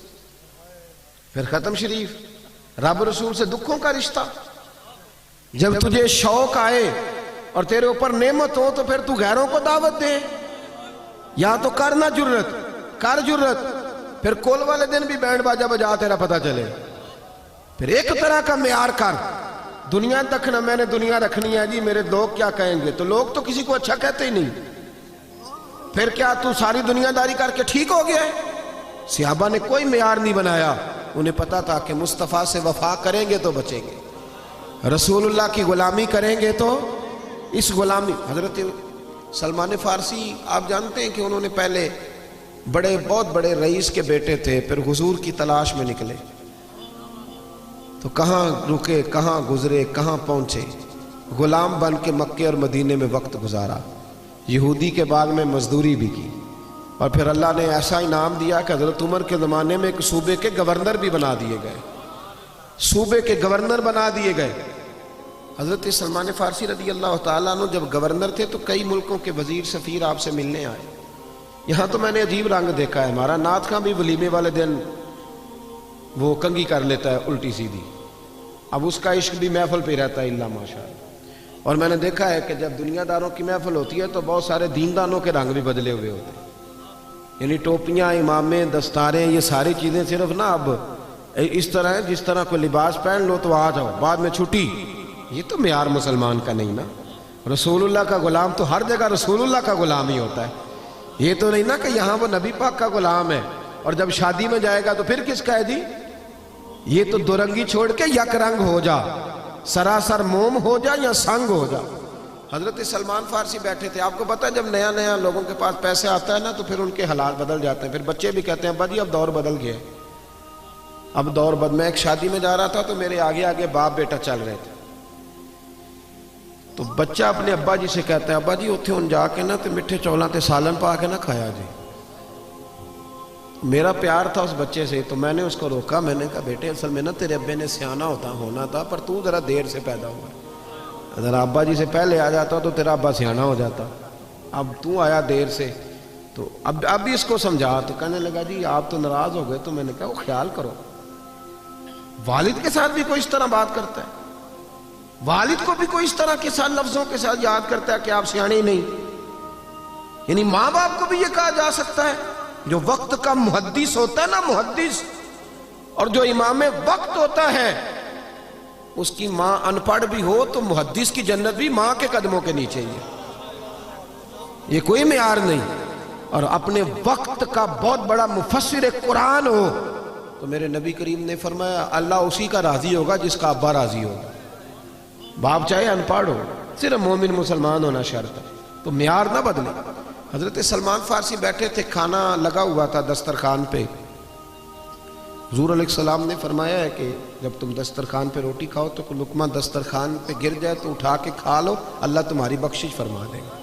پھر ختم شریف، رب رسول سے دکھوں کا رشتہ۔ جب تجھے شوق آئے اور تیرے اوپر نعمت ہو تو پھر تو غیروں کو دعوت دے، یا تو کرنا کر جرت، پھر کول والے دن بھی بینڈ باجا بجا تیرا پتہ چلے، پھر ایک طرح کا معیار کر، دنیا تک نہ میں نے دنیا رکھنی ہے جی، میرے لوگ کیا کہیں گے، تو لوگ تو کسی کو اچھا کہتے ہی نہیں، پھر کیا تو ساری دنیا داری کر کے ٹھیک ہو گیا ہے؟ صحابہ نے کوئی معیار نہیں بنایا، انہیں پتا تھا کہ مصطفیٰ سے وفا کریں گے تو بچیں گے، رسول اللہ کی غلامی کریں گے تو اس غلامی۔ حضرت سلمان فارسی آپ جانتے ہیں کہ انہوں نے پہلے بہت بڑے رئیس کے بیٹے تھے، پھر حضور کی تلاش میں نکلے تو کہاں رکے، کہاں گزرے، کہاں پہنچے، غلام بن کے مکے اور مدینے میں وقت گزارا، یہودی کے باغ میں مزدوری بھی کی، اور پھر اللہ نے ایسا انعام دیا کہ حضرت عمر کے زمانے میں ایک صوبے کے گورنر بھی بنا دیے گئے، صوبے کے گورنر بنا دیے گئے۔ حضرت سلمان فارسی رضی اللہ تعالیٰ عنہ جب گورنر تھے تو کئی ملکوں کے وزیر سفیر آپ سے ملنے آئے۔ یہاں تو میں نے عجیب رنگ دیکھا ہے، ہمارا نعت خاں بھی ولیمے والے دن وہ کنگھی کر لیتا ہے الٹی سیدھی، اب اس کا عشق بھی محفل پہ رہتا ہے اللہ ماشاءاللہ۔ اور میں نے دیکھا ہے کہ جب دنیا داروں کی محفل ہوتی ہے تو بہت سارے دیندانوں کے رنگ بھی بدلے ہوئے ہوتے ہیں، یعنی ٹوپیاں، امامیں، دستاریں، یہ ساری چیزیں صرف نا اب اس طرح ہے جس طرح کوئی لباس پہن لو تو آ جاؤ، بعد میں چھٹی، یہ تو معیار مسلمان کا نہیں نا۔ رسول اللہ کا غلام تو ہر جگہ رسول اللہ کا غلام ہی ہوتا ہے، یہ تو نہیں نا کہ یہاں وہ نبی پاک کا غلام ہے اور جب شادی میں جائے گا تو پھر کس کا ہے جی؟ یہ تو دو رنگی چھوڑ کے یک رنگ ہو جا، سراسر موم ہو جا یا سنگ ہو جا۔ حضرت سلمان فارسی بیٹھے تھے، آپ کو پتہ ہے جب نیا نیا لوگوں کے پاس پیسے آتا ہے نا تو پھر ان کے حالات بدل جاتے ہیں، پھر بچے بھی کہتے ہیں ابا جی اب دور بدل گیا ہے، اب دور میں ایک شادی میں جا رہا تھا تو میرے آگے آگے باپ بیٹا چل رہے تھے، تو بچہ اپنے ابا جی سے کہتا ہے ابا جی اتھے ان جا کے نا تو میٹھے چولاں تے سالن پا کے نہ کھایا جی۔ میرا پیار تھا اس بچے سے تو میں نے اس کو روکا، میں نے کہا بیٹے اصل میں نا تیرے ابے نے سیانا ہونا تھا پر تو ذرا دیر سے پیدا ہوا ہے، اگر ابا جی سے پہلے آ جاتا تو تیرا ابا سیانا ہو جاتا، اب تو آیا دیر سے، تو اب بھی اس کو سمجھا، تو کہنے لگا جی آپ تو ناراض ہو گئے، تو میں نے کہا وہ خیال کرو، والد کے ساتھ بھی کوئی اس طرح بات کرتا ہے، والد کو بھی کوئی اس طرح کے ساتھ لفظوں کے ساتھ یاد کرتا ہے کہ آپ سیانے ہی نہیں، یعنی ماں باپ کو بھی یہ کہا جا سکتا ہے، جو وقت کا محدث ہوتا ہے نا محدث، اور جو امام وقت ہوتا ہے اس کی ماں ان پڑھ بھی ہو تو محدث کی جنت بھی ماں کے قدموں کے نیچے ہی ہے، یہ کوئی معیار نہیں، اور اپنے وقت کا بہت بڑا مفسر قرآن ہو تو میرے نبی کریم نے فرمایا اللہ اسی کا راضی ہوگا جس کا ابا راضی ہوگا، باپ چاہے ان پڑھ ہو، صرف مومن مسلمان ہونا شرط ہے، تو معیار نہ بدلے۔ حضرت سلمان فارسی بیٹھے تھے، کھانا لگا ہوا تھا دسترخوان پہ، حضور علیہ السلام نے فرمایا ہے کہ جب تم دسترخوان پہ روٹی کھاؤ تو کوئی لقمہ دسترخوان پہ گر جائے تو اٹھا کے کھا لو، اللہ تمہاری بخشش فرما دے گا۔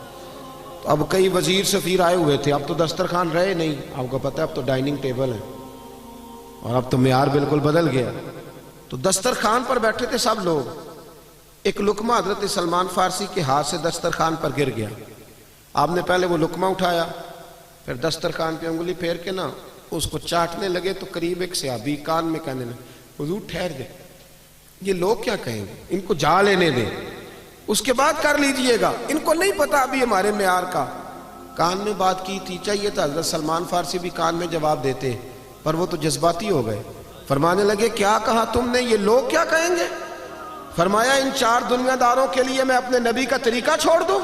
تو اب کئی وزیر سفیر آئے ہوئے تھے، اب تو دسترخوان رہے نہیں، آپ کو پتہ ہے اب تو ڈائننگ ٹیبل ہے اور اب تو معیار بالکل بدل گیا، تو دسترخوان پر بیٹھے تھے سب لوگ، ایک لقمہ حضرت سلمان فارسی کے ہاتھ سے دسترخوان پر گر گیا، آپ نے پہلے وہ لقمہ اٹھایا، پھر دسترخوان پہ انگلی پھیر کے نا اس کو چاٹنے لگے، تو قریب ایک صحابی کان میں کہنے لگے حضور ٹھہر دے، یہ لوگ کیا کہیں گے، ان کو جا لینے دیں، اس کے بعد کر لیجئے گا، ان کو نہیں پتا ابھی ہمارے معیار کا۔ کان میں بات کی تھی، چاہیے تھا حضرت سلمان فارسی بھی کان میں جواب دیتے، پر وہ تو جذباتی ہو گئے، فرمانے لگے کیا کہا تم نے، یہ لوگ کیا کہیں گے؟ فرمایا ان چار دنیا داروں کے لیے میں اپنے نبی کا طریقہ چھوڑ دوں،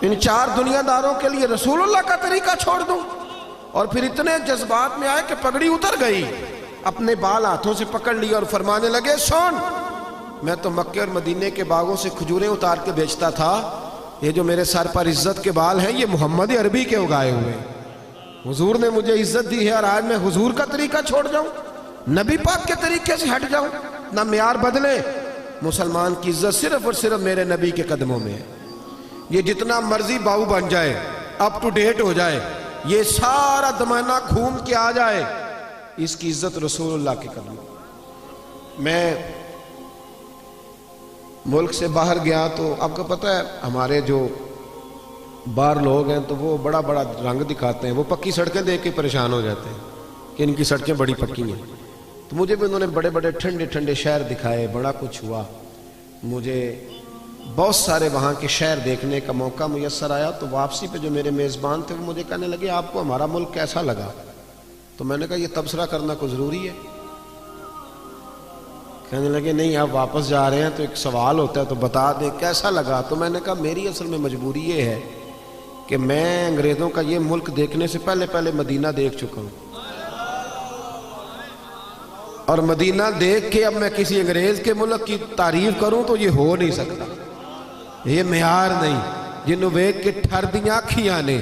ان چار دنیا داروں کے لیے رسول اللہ کا طریقہ چھوڑ دوں؟ اور پھر اتنے جذبات میں آئے کہ پگڑی اتر گئی، اپنے بال ہاتھوں سے پکڑ لیا اور فرمانے لگے سن، میں تو مکے اور مدینے کے باغوں سے کھجوریں اتار کے بیچتا تھا، یہ جو میرے سر پر عزت کے بال ہیں یہ محمد عربی کے اگائے ہوئے، حضور نے مجھے عزت دی ہے اور آج میں حضور کا طریقہ چھوڑ جاؤں، نبی پاک کے طریقے سے ہٹ جاؤں؟ نہ معیار بدلے، مسلمان کی عزت صرف اور صرف میرے نبی کے قدموں میں ہے، یہ جتنا مرضی باؤ بن جائے، اپ ٹو ڈیٹ ہو جائے، یہ سارا زمانہ گھوم کے آ جائے، اس کی عزت رسول اللہ کے قدموں۔ میں ملک سے باہر گیا تو آپ کو پتہ ہے ہمارے جو باہر لوگ ہیں تو وہ بڑا بڑا رنگ دکھاتے ہیں، وہ پکی سڑکیں دیکھ کے پریشان ہو جاتے ہیں کہ ان کی سڑکیں بڑی پکی ہیں، تو مجھے بھی انہوں نے بڑے بڑے ٹھنڈے ٹھنڈے شہر دکھائے، بڑا کچھ ہوا، مجھے بہت سارے وہاں کے شہر دیکھنے کا موقع میسر آیا، تو واپسی پہ جو میرے میزبان تھے وہ مجھے کہنے لگے آپ کو ہمارا ملک کیسا لگا؟ تو میں نے کہا یہ تبصرہ کرنا کوئی ضروری ہے؟ کہنے لگے نہیں آپ واپس جا رہے ہیں تو ایک سوال ہوتا ہے تو بتا دیں کیسا لگا؟ تو میں نے کہا میری اصل میں مجبوری یہ ہے کہ میں انگریزوں کا یہ ملک دیکھنے سے پہلے مدینہ دیکھ چکا ہوں، اور مدینہ دیکھ کے اب میں کسی انگریز کے ملک کی تعریف کروں تو یہ ہو نہیں سکتا، یہ معیار نہیں، جنہوں ویک کے ٹھر دیاں اکھیاں نے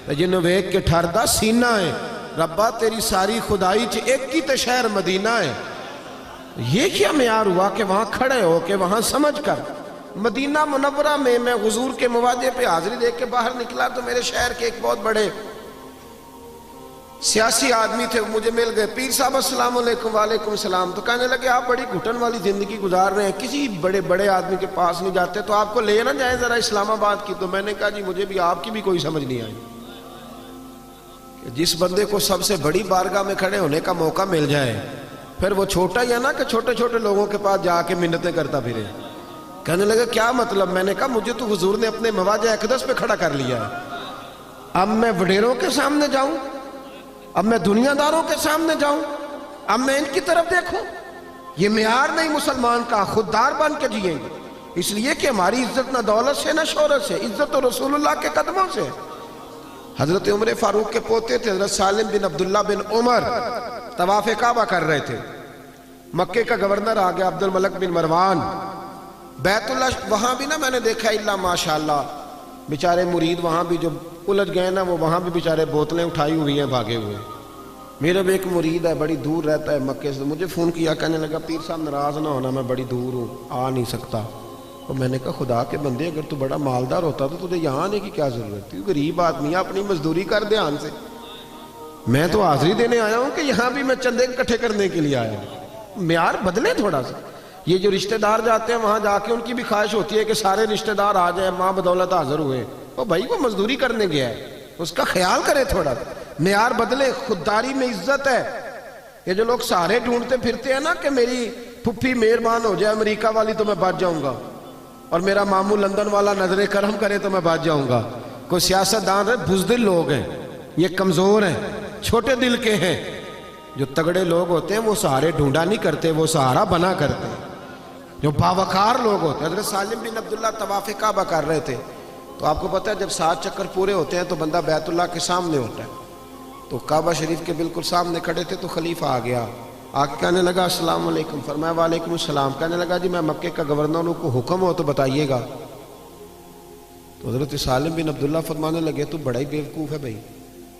جنہوں ویک کے ٹھر دا سینہ ہے، ربا تیری ساری خدائی چ ایک ہی تے شہر مدینہ ہے، یہ کیا معیار ہوا کہ وہاں کھڑے ہو کہ وہاں سمجھ کر مدینہ منورہ میں حضور کے مواجہ پہ حاضری دیکھ کے باہر نکلا تو میرے شہر کے ایک بہت بڑے سیاسی آدمی تھے، مجھے مل گئے، پیر صاحب السلام علیکم، وعلیکم السلام، تو کہنے لگے آپ بڑی گھٹن والی زندگی گزار رہے ہیں، کسی بڑے آدمی کے پاس نہیں جاتے تو آپ کو لے نہ جائیں ذرا اسلام آباد کی؟ تو میں نے کہا جی مجھے بھی آپ کی بھی کوئی سمجھ نہیں آئی کہ جس بندے کو سب سے بڑی بارگاہ میں کھڑے ہونے کا موقع مل جائے پھر وہ چھوٹا ہی ہے نا کہ چھوٹے چھوٹے لوگوں کے پاس جا کے منتیں کرتا پھرے۔ کہنے لگے کیا مطلب؟ میں نے کہا مجھے تو حضور نے اپنے مواجہ اقدس پہ کھڑا کر لیا ہے، اب میں وڈیروں کے سامنے جاؤں، اب میں دنیا داروں کے سامنے جاؤں؟ اب میں ان کی طرف دیکھوں، یہ معیار نہیں مسلمان کا، خوددار بن کے جئیں گے، اس لیے کہ ہماری عزت نہ دولت سے نہ شہرت سے، عزت تو رسول اللہ کے قدموں سے۔ حضرت عمر فاروق کے پوتے تھے حضرت سالم بن عبداللہ بن عمر، طواف کعبہ کر رہے تھے، مکے کا گورنر آ گیا عبد الملک بن مروان، بیت اللہ وہاں بھی نا میں نے دیکھا اللہ ماشاءاللہ بیچارے مرید وہاں بھی جو الجھ گئے نا، وہ وہاں بھی بیچارے بوتلیں اٹھائی ہوئی ہیں بھاگے ہوئے۔ میرا بھی ایک مرید ہے بڑی دور رہتا ہے مکے سے، مجھے فون کیا کہنے لگا پیر صاحب ناراض نہ ہونا میں بڑی دور ہوں آ نہیں سکتا، اور میں نے کہا خدا کے بندے اگر تو بڑا مالدار ہوتا تو تجھے یہاں آنے کی کیا ضرورت تھی، غریب آدمی ہے اپنی مزدوری کر دھیان سے، میں تو حاضری دینے آیا ہوں کہ یہاں بھی میں چندے اکٹھے کرنے کے لیے آیا ہوں۔ معیار بدلے تھوڑا سا، یہ جو رشتہ دار جاتے ہیں وہاں جا کے ان کی بھی خواہش ہوتی ہے کہ سارے رشتہ دار آ جائیں، ماں بدولت حاضر ہوئے، وہ بھائی وہ مزدوری کرنے گیا ہے، اس کا خیال کرے تھوڑا، معیار بدلے، خودداری میں عزت ہے۔ یہ جو لوگ سہارے ڈھونڈتے پھرتے ہیں نا کہ میری پھپھی مہربان ہو جائے امریکہ والی تو میں بچ جاؤں گا، اور میرا ماموں لندن والا نظر کرم کرے تو میں بچ جاؤں گا، کوئی سیاستدان ہے بزدل لوگ ہیں، یہ کمزور ہیں، چھوٹے دل کے ہیں۔ جو تگڑے لوگ ہوتے ہیں وہ سہارے ڈھونڈا نہیں کرتے، وہ سہارا بنا کرتے ہیں۔ جو باوقار لوگ ہوتے ہیں، حضرت سالم بن عبداللہ طواف کعبہ کر رہے تھے، تو آپ کو پتہ ہے جب 7 چکر پورے ہوتے ہیں تو بندہ بیت اللہ کے سامنے ہوتا ہے، تو کعبہ شریف کے بالکل سامنے کھڑے تھے تو خلیفہ آ گیا، آ کے کہنے لگا السلام علیکم، فرمایا وعلیکم السلام، کہنے لگا جی میں مکے کا گورنر ہوں، کو حکم ہو تو بتائیے گا۔ تو حضرت سالم بن عبداللہ فرمانے لگے تو بڑا ہی بیوقوف ہے بھائی،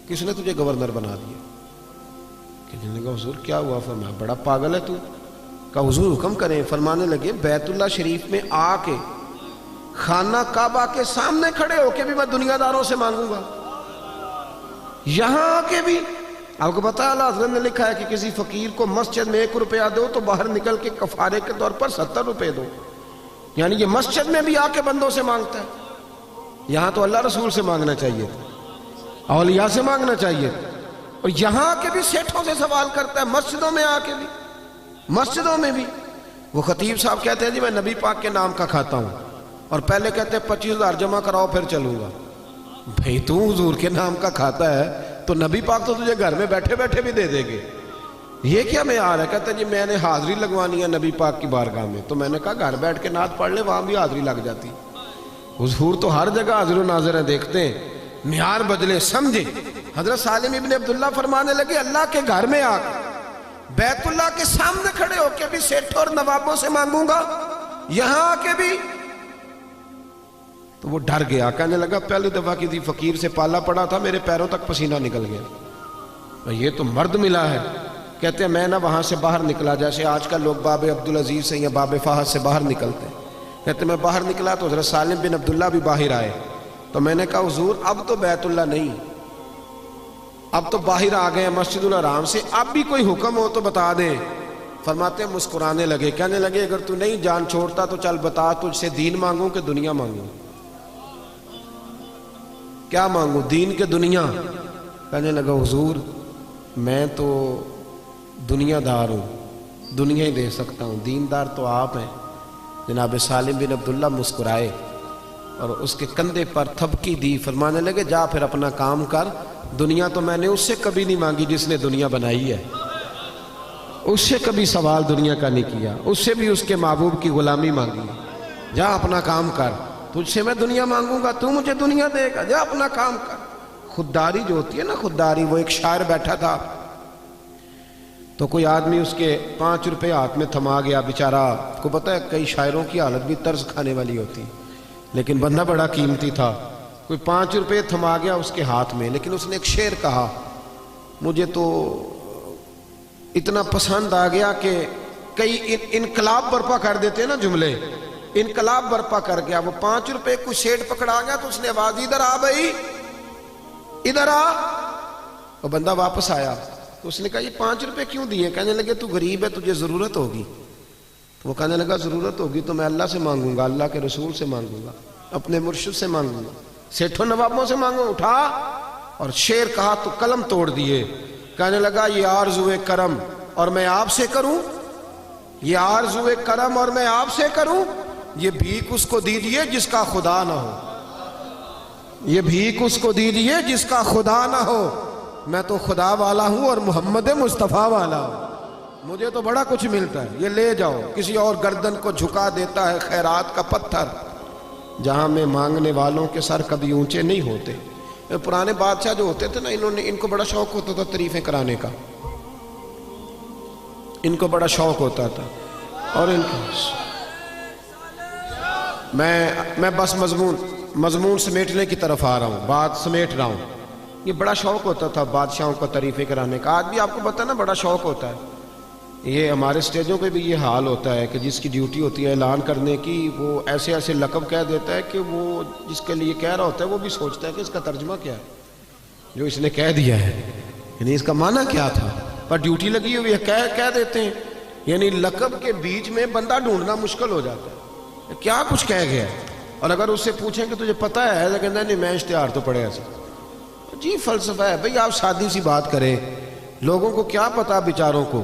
کس نے تجھے گورنر بنا دیا؟ کہنے لگا حضور کیا ہوا؟ فرمایا بڑا پاگل ہے تو۔ کہا حضور حکم کریں۔ فرمانے لگے بیت اللہ شریف میں آ کے خانہ کعبہ کے سامنے کھڑے ہو کے بھی میں دنیا داروں سے مانگوں گا، یہاں آ کے بھی۔ آپ کو پتا اللہ حضرت نے لکھا ہے کہ کسی فقیر کو مسجد میں 1 روپیہ دو تو باہر نکل کے کفارے کے طور پر 70 روپے دو، یعنی یہ مسجد میں بھی آ کے بندوں سے مانگتا ہے۔ یہاں تو اللہ رسول سے مانگنا چاہیے تھا، اولیاء سے مانگنا چاہیے تھا، اور یہاں کے بھی سیٹھوں سے سوال کرتا ہے، مسجدوں میں آ کے بھی، مسجدوں میں بھی۔ وہ خطیب صاحب کہتے ہیں جی میں نبی پاک کے نام کا کھاتا ہوں، اور پہلے کہتے ہیں 25,000 جمع کراؤ پھر چلوں گا۔ بھئی تو حضور کے نام کا کھاتا ہے تو نبی پاک تو تجھے گھر میں بیٹھے بیٹھے بھی دے دے گے، یہ کیا معیار ہے؟ کہتا ہے جی میں نے حاضری لگوانی ہے نبی پاک کی بارگاہ میں، تو میں نے کہا گھر بیٹھ کے نعت پڑھ لے، وہاں بھی حاضری لگ جاتی۔ حضور تو ہر جگہ حاضر و ناظر ہیں، دیکھتے ہیں، معیار بدلے، سمجھے۔ حضرت سالم ابن عبداللہ فرمانے لگے اللہ کے گھر میں آ کے بیت اللہ کے سامنے کھڑے ہو کے بھی سیٹھوں اور نوابوں سے مانگوں گا، یہاں آ کے بھی۔ تو وہ ڈر گیا، کہنے لگا پہلی دفعہ کسی فقیر سے پالا پڑا تھا، میرے پیروں تک پسینہ نکل گیا، یہ تو مرد ملا ہے۔ کہتے ہیں میں نہ وہاں سے باہر نکلا جیسے آج کل لوگ باب عبدالعزیز سے یا باب فہد سے باہر نکلتے ہیں۔ کہتے ہیں میں باہر نکلا تو حضرت سالم بن عبداللہ بھی باہر آئے، تو میں نے کہا حضور اب تو بیت اللہ نہیں، اب تو باہر آ گئے مسجد الحرام سے، اب بھی کوئی حکم ہو تو بتا دیں۔ فرماتے ہیں مسکرانے لگے، کہنے لگے اگر تو نہیں جان چھوڑتا تو چل بتا تجھ سے دین مانگوں کہ دنیا مانگوں؟ کیا مانگوں، دین کے دنیا؟ کہنے لگا حضور میں تو دنیا دار ہوں، دنیا ہی دے سکتا ہوں، دیندار تو آپ ہیں۔ جناب سالم بن عبداللہ مسکرائے اور اس کے کندھے پر تھپکی دی، فرمانے لگے جا پھر اپنا کام کر، دنیا تو میں نے اس سے کبھی نہیں مانگی جس نے دنیا بنائی ہے، اس سے کبھی سوال دنیا کا نہیں کیا، اس سے بھی اس کے محبوب کی غلامی مانگی، جا اپنا کام کر، تجھ سے میں دنیا مانگوں گا تو مجھے دنیا دے گا، جا اپنا کام کر۔ خودداری جو ہوتی ہے نا، خودداری، وہ ایک شاعر بیٹھا تھا تو کوئی آدمی اس کے 5 روپے ہاتھ میں تھما گیا، بیچارہ کو پتہ ہے کئی شاعروں کی حالت بھی طرز کھانے والی ہوتی، لیکن بندہ بڑا قیمتی تھا، کوئی 5 روپے تھما گیا اس کے ہاتھ میں، لیکن اس نے ایک شعر کہا مجھے تو اتنا پسند آ گیا کہ کئی انقلاب برپا کر دیتے ہیں نا جملے، انقلاب برپا کر گیا۔ وہ 5 روپے کو شیٹ پکڑا گیا تو اس نے آواز ادھر آ بھائی ادھر آ، وہ بندہ واپس آیا تو اس نے کہا یہ 5 روپے کیوں دیے؟ کہنے لگے تو غریب ہے تجھے ضرورت ہوگی، تو وہ کہنے لگا ضرورت ہوگی تو میں اللہ سے مانگوں گا، اللہ کے رسول سے مانگوں گا، اپنے مرشد سے مانگوں گا، سیٹھوں نوابوں سے مانگوں۔ اٹھا اور شعر کہا تو قلم توڑ دیے، کہنے لگا یہ آرزو کرم اور میں آپ سے کروں، یہ آرزو کرم اور میں آپ سے کروں، یہ بھیک اس کو دیجئے جس کا خدا نہ ہو، یہ بھیک اس کو دیجئے جس کا خدا نہ ہو، میں تو خدا والا ہوں اور محمد مصطفیٰ والا ہوں۔ مجھے تو بڑا کچھ ملتا ہے، یہ لے جاؤ۔ کسی اور گردن کو جھکا دیتا ہے خیرات کا پتھر، جہاں میں مانگنے والوں کے سر کبھی اونچے نہیں ہوتے۔ پرانے بادشاہ جو ہوتے تھے نا، ان کو بڑا شوق ہوتا تھا تعریفیں کرانے کا، ان کو بڑا شوق ہوتا تھا۔ اور ان کو میں بس مضمون سمیٹنے کی طرف آ رہا ہوں، بات سمیٹ رہا ہوں۔ یہ بڑا شوق ہوتا تھا بادشاہوں کو تعریفیں کرانے کا، آج بھی آپ کو پتہ ہے نا بڑا شوق ہوتا ہے۔ یہ ہمارے اسٹیجوں پہ بھی یہ حال ہوتا ہے کہ جس کی ڈیوٹی ہوتی ہے اعلان کرنے کی، وہ ایسے ایسے لقب کہہ دیتا ہے کہ وہ جس کے لیے کہہ رہا ہوتا ہے وہ بھی سوچتا ہے کہ اس کا ترجمہ کیا ہے جو اس نے کہہ دیا ہے، یعنی اس کا معنی کیا تھا، پر ڈیوٹی لگی ہوئی ہے کہہ دیتے ہیں۔ یعنی لقب کے بیچ میں بندہ ڈھونڈنا مشکل ہو جاتا ہے، کیا کچھ کہہ گیا۔ اور اگر اس سے پوچھیں کہ تجھے پتہ ہے تو کہتا ہے نہیں میں اشتہار تو پڑھے ایسے۔ جی فلسفہ ہے بھئی، آپ سادی سی بات کریں، لوگوں کو کیا پتا بیچاروں کو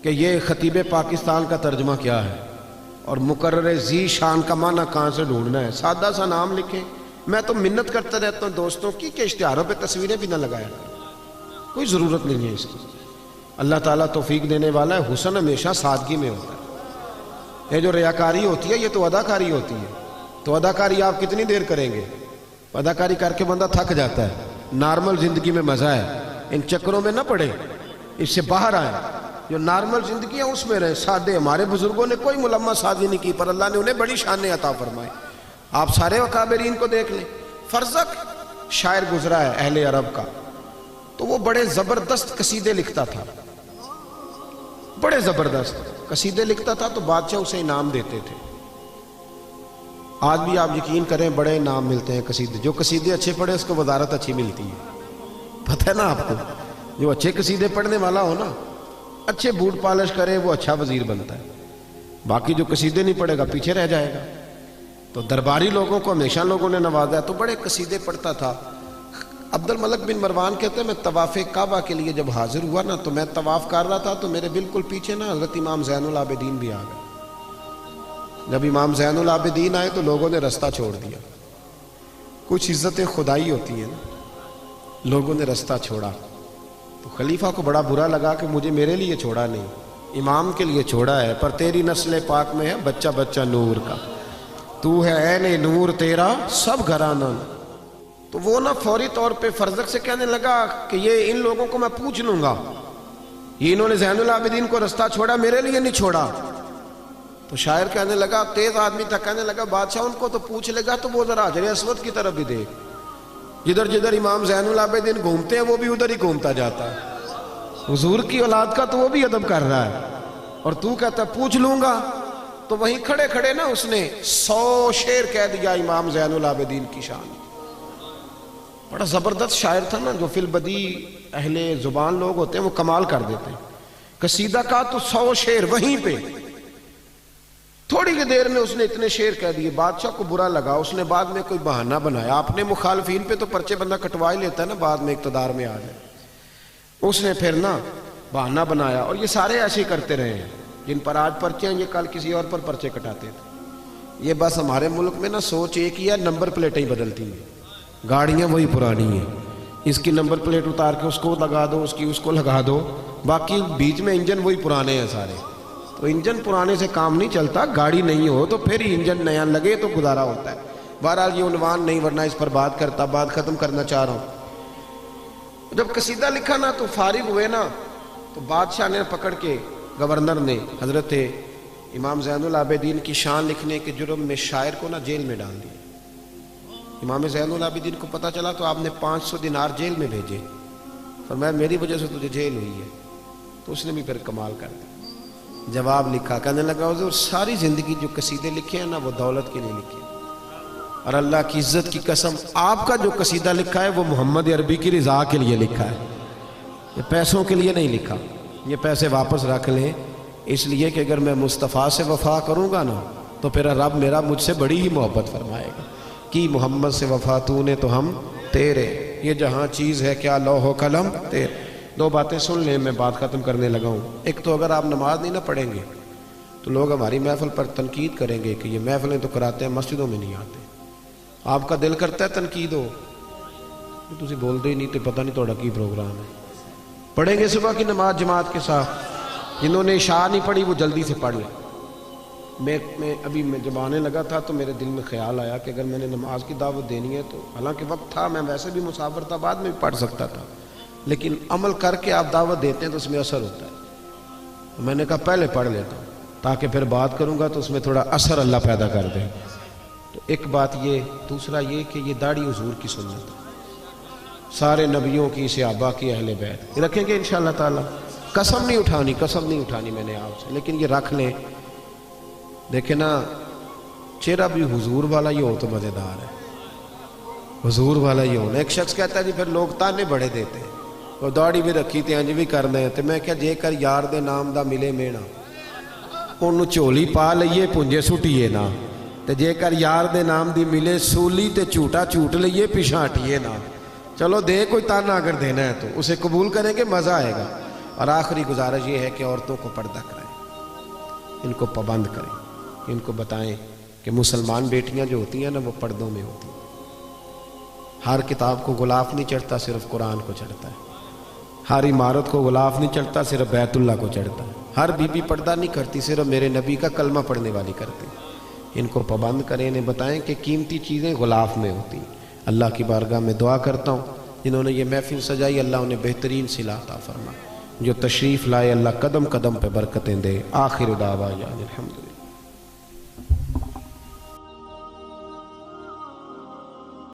کہ یہ خطیب پاکستان کا ترجمہ کیا ہے اور مقرر ذی شان کا معنی کہاں سے ڈھونڈنا ہے۔ سادہ سا نام لکھیں۔ میں تو منت کرتا رہتا ہوں دوستوں کی کہ اشتہاروں پہ تصویریں بھی نہ لگایا کریں، کوئی ضرورت نہیں ہے اس کی۔ اللہ تعالیٰ توفیق دینے والا ہے، حسن ہمیشہ سادگی میں ہوتا ہے۔ یہ جو ریاکاری ہوتی ہے یہ تو اداکاری ہوتی ہے، تو اداکاری آپ کتنی دیر کریں گے؟ اداکاری کر کے بندہ تھک جاتا ہے۔ نارمل زندگی میں مزہ ہے، ان چکروں میں نہ پڑے، اس سے باہر آئیں۔ جو نارمل زندگی ہے اس میں رہیں، سادے۔ ہمارے بزرگوں نے کوئی ملمہ سازی نہیں کی، پر اللہ نے انہیں بڑی شانیں عطا فرمائے۔ آپ سارے اکابرین کو دیکھ لیں۔ فرزق شاعر گزرا ہے اہل عرب کا، تو وہ بڑے زبردست قصیدے لکھتا تھا، بڑے زبردست قصیدے لکھتا تھا، تو بادشاہ اسے انعام دیتے تھے۔ آج بھی آپ یقین کریں بڑے انعام ملتے ہیں قصیدے، جو قصیدے اچھے پڑھے اس کو وزارت اچھی ملتی ہے، پتہ ہے نا آپ کو۔ جو اچھے قصیدے پڑھنے والا ہو نا، اچھے بوٹ پالش کرے، وہ اچھا وزیر بنتا ہے۔ باقی جو قصیدے نہیں پڑھے گا پیچھے رہ جائے گا۔ تو درباری لوگوں کو ہمیشہ لوگوں نے نوازا ہے، تو بڑے قصیدے پڑھتا تھا۔ عبد الملک بن مروان کہتے ہیں میں طواف کعبہ کے لیے جب حاضر ہوا نا، تو میں طواف کر رہا تھا، تو میرے بالکل پیچھے نا حضرت امام زین العابدین بھی آ گئے۔ جب امام زین العابدین آئے تو لوگوں نے رستہ چھوڑ دیا۔ کچھ عزتیں خدائی ہوتی ہیں نا، لوگوں نے رستہ چھوڑا، تو خلیفہ کو بڑا برا لگا کہ مجھے میرے لیے چھوڑا نہیں، امام کے لیے چھوڑا ہے، پر تیری نسل پاک میں ہے بچہ بچہ نور کا، تو ہے عین نور تیرا سب گھرانہ۔ تو وہ نا فوری طور پہ فرزق سے کہنے لگا کہ یہ ان لوگوں کو میں پوچھ لوں گا، یہ انہوں نے زین العابدین کو رستہ چھوڑا، میرے لیے نہیں چھوڑا۔ تو شاعر کہنے لگا، تیز آدمی تھا، کہنے لگا بادشاہ ان کو تو پوچھ لے گا تو وہ ذرا حجر اسود کی طرف بھی دیکھ، جدھر جدھر امام زین العابدین گھومتے ہیں وہ بھی ادھر ہی گھومتا جاتا ہے، حضور کی اولاد کا تو وہ بھی ادب کر رہا ہے، اور تو کہتا پوچھ لوں گا۔ تو وہیں کھڑے کھڑے نا اس نے 100 شعر کہہ دیا امام زین العابدین کی شان۔ بڑا زبردست شاعر تھا نا، جو فی البدی اہل زبان لوگ ہوتے ہیں وہ کمال کر دیتے ہیں۔ قصیدہ کا تو 100 شعر وہیں پہ، تھوڑی کی دیر میں اس نے اتنے شعر کہہ دیے۔ بادشاہ کو برا لگا، اس نے بعد میں کوئی بہانہ بنایا، اپنے مخالفین پہ تو پرچے بندہ کٹوا ہی لیتا ہے نا بعد میں اقتدار میں آ جائے، اس نے پھر نا بہانہ بنایا، اور یہ سارے ایسے ہی کرتے رہے ہیں، جن پر آج پرچے ہیں یہ کل کسی اور پر پرچے کٹاتے تھے۔ یہ بس ہمارے ملک میں نا سوچ ایک ہی ہے، نمبر پلیٹیں ہی بدلتی ہیں، گاڑیاں وہی پرانی ہیں، اس کی نمبر پلیٹ اتار کے اس کو لگا دو، اس کی اس کو لگا دو، باقی بیچ میں انجن وہی پرانے ہیں سارے۔ تو انجن پرانے سے کام نہیں چلتا، گاڑی نہیں ہو تو پھر ہی انجن نیا لگے تو گزارا ہوتا ہے۔ بہرحال یہ عنوان نہیں، ورنہ اس پر بات کرتا، بات ختم کرنا چاہ رہا ہوں۔ جب قصیدہ لکھا نا تو فارغ ہوئے نا، تو بادشاہ نے پکڑ کے، گورنر نے حضرت امام زین العابدین کی شان لکھنے کے جرم میں شاعر کو نا جیل میں ڈال دیا۔ امام زین العابدین کو پتہ چلا تو آپ نے 500 دینار جیل میں بھیجے، فرمایا میری وجہ سے تجھے جیل ہوئی ہے۔ تو اس نے بھی پھر کمال کر دیا، جواب لکھا، کہنے لگا حضور ساری زندگی جو قصیدے لکھے ہیں نا وہ دولت کے لیے لکھے ہیں، اور اللہ کی عزت کی قسم آپ کا جو قصیدہ لکھا ہے وہ محمد عربی کی رضا کے لیے لکھا ہے، یہ پیسوں کے لیے نہیں لکھا۔ یہ پیسے واپس رکھ لیں، اس لیے کہ اگر میں مصطفیٰ سے وفا کروں گا نا تو پھر رب میرا مجھ سے بڑی ہی محبت فرمائے گا۔ کی محمد سے وفا تو نے تو ہم تیرے، یہ جہاں چیز ہے کیا لوح و قلم تیرے۔ دو باتیں سن لیں، میں بات ختم کرنے لگا ہوں۔ ایک تو اگر آپ نماز نہیں نہ پڑھیں گے تو لوگ ہماری محفل پر تنقید کریں گے کہ یہ محفلیں تو کراتے ہیں مسجدوں میں نہیں آتے۔ آپ کا دل کرتا ہے تنقید ہو، تسی بولتے ہی نہیں تو پتہ نہیں تھوڑا کی پروگرام ہے۔ پڑھیں گے صبح کی نماز جماعت کے ساتھ، جنہوں نے عشاء نہیں پڑھی وہ جلدی سے پڑھ لیں. میں جب آنے لگا تھا تو میرے دل میں خیال آیا کہ اگر میں نے نماز کی دعوت دینی ہے تو حالانکہ وقت تھا، میں ویسے بھی مسافر تھا، بعد میں بھی پڑھ سکتا تھا، لیکن عمل کر کے آپ دعوت دیتے ہیں تو اس میں اثر ہوتا ہے. میں نے کہا پہلے پڑھ لیتا ہوں تاکہ پھر بات کروں گا تو اس میں تھوڑا اثر اللہ پیدا کر دے. تو ایک بات یہ، دوسرا یہ کہ یہ داڑھی حضور کی سنت ہے، سارے نبیوں کی، صحابہ کی، اہل بیت رکھیں گے انشاءاللہ تعالی. قسم نہیں اٹھانی میں نے آپ سے، لیکن یہ رکھ لیں. دیکھیں نا، چہرہ بھی حضور والا ہی ہو تو مزیدار ہے، حضور والا ہی ہونا. ایک شخص کہتا ہے جی پھر لوگ تانے بڑے دیتے ہیں، وہ داڑھی بھی رکھی تھی، انج بھی کرنا ہے. تو میں کیا جے کر یار دے نام دا ملے مینا، انہوں چولی پا لئیے پونجے سٹیے نا. تے جے کر یار دے نام دی ملے سولی تے جھوٹا جھوٹ لئیے پیچھے ہٹیے نا. چلو دے کوئی تانا اگر دینا ہے تو اسے قبول کریں کہ مزہ آئے گا. اور آخری گزارش یہ ہے کہ عورتوں کو پردہ کرائیں، ان کو پابند کریں، ان کو بتائیں کہ مسلمان بیٹیاں جو ہوتی ہیں نا وہ پردوں میں ہوتی ہیں. ہر کتاب کو غلاف نہیں چڑھتا، صرف قرآن کو چڑھتا ہے. ہر عمارت کو غلاف نہیں چڑھتا، صرف بیت اللہ کو چڑھتا ہے. ہر بی بی پردہ نہیں کرتی، صرف میرے نبی کا کلمہ پڑھنے والی کرتی. ان کو پابند کریں، انہیں بتائیں کہ قیمتی چیزیں غلاف میں ہوتی ہیں. اللہ کی بارگاہ میں دعا کرتا ہوں جنہوں نے یہ محفل سجائی، اللہ انہیں بہترین صلہ عطا فرما. جو تشریف لائے اللہ قدم قدم پہ برکتیں دے. آخر دعوانا الحمدللہ.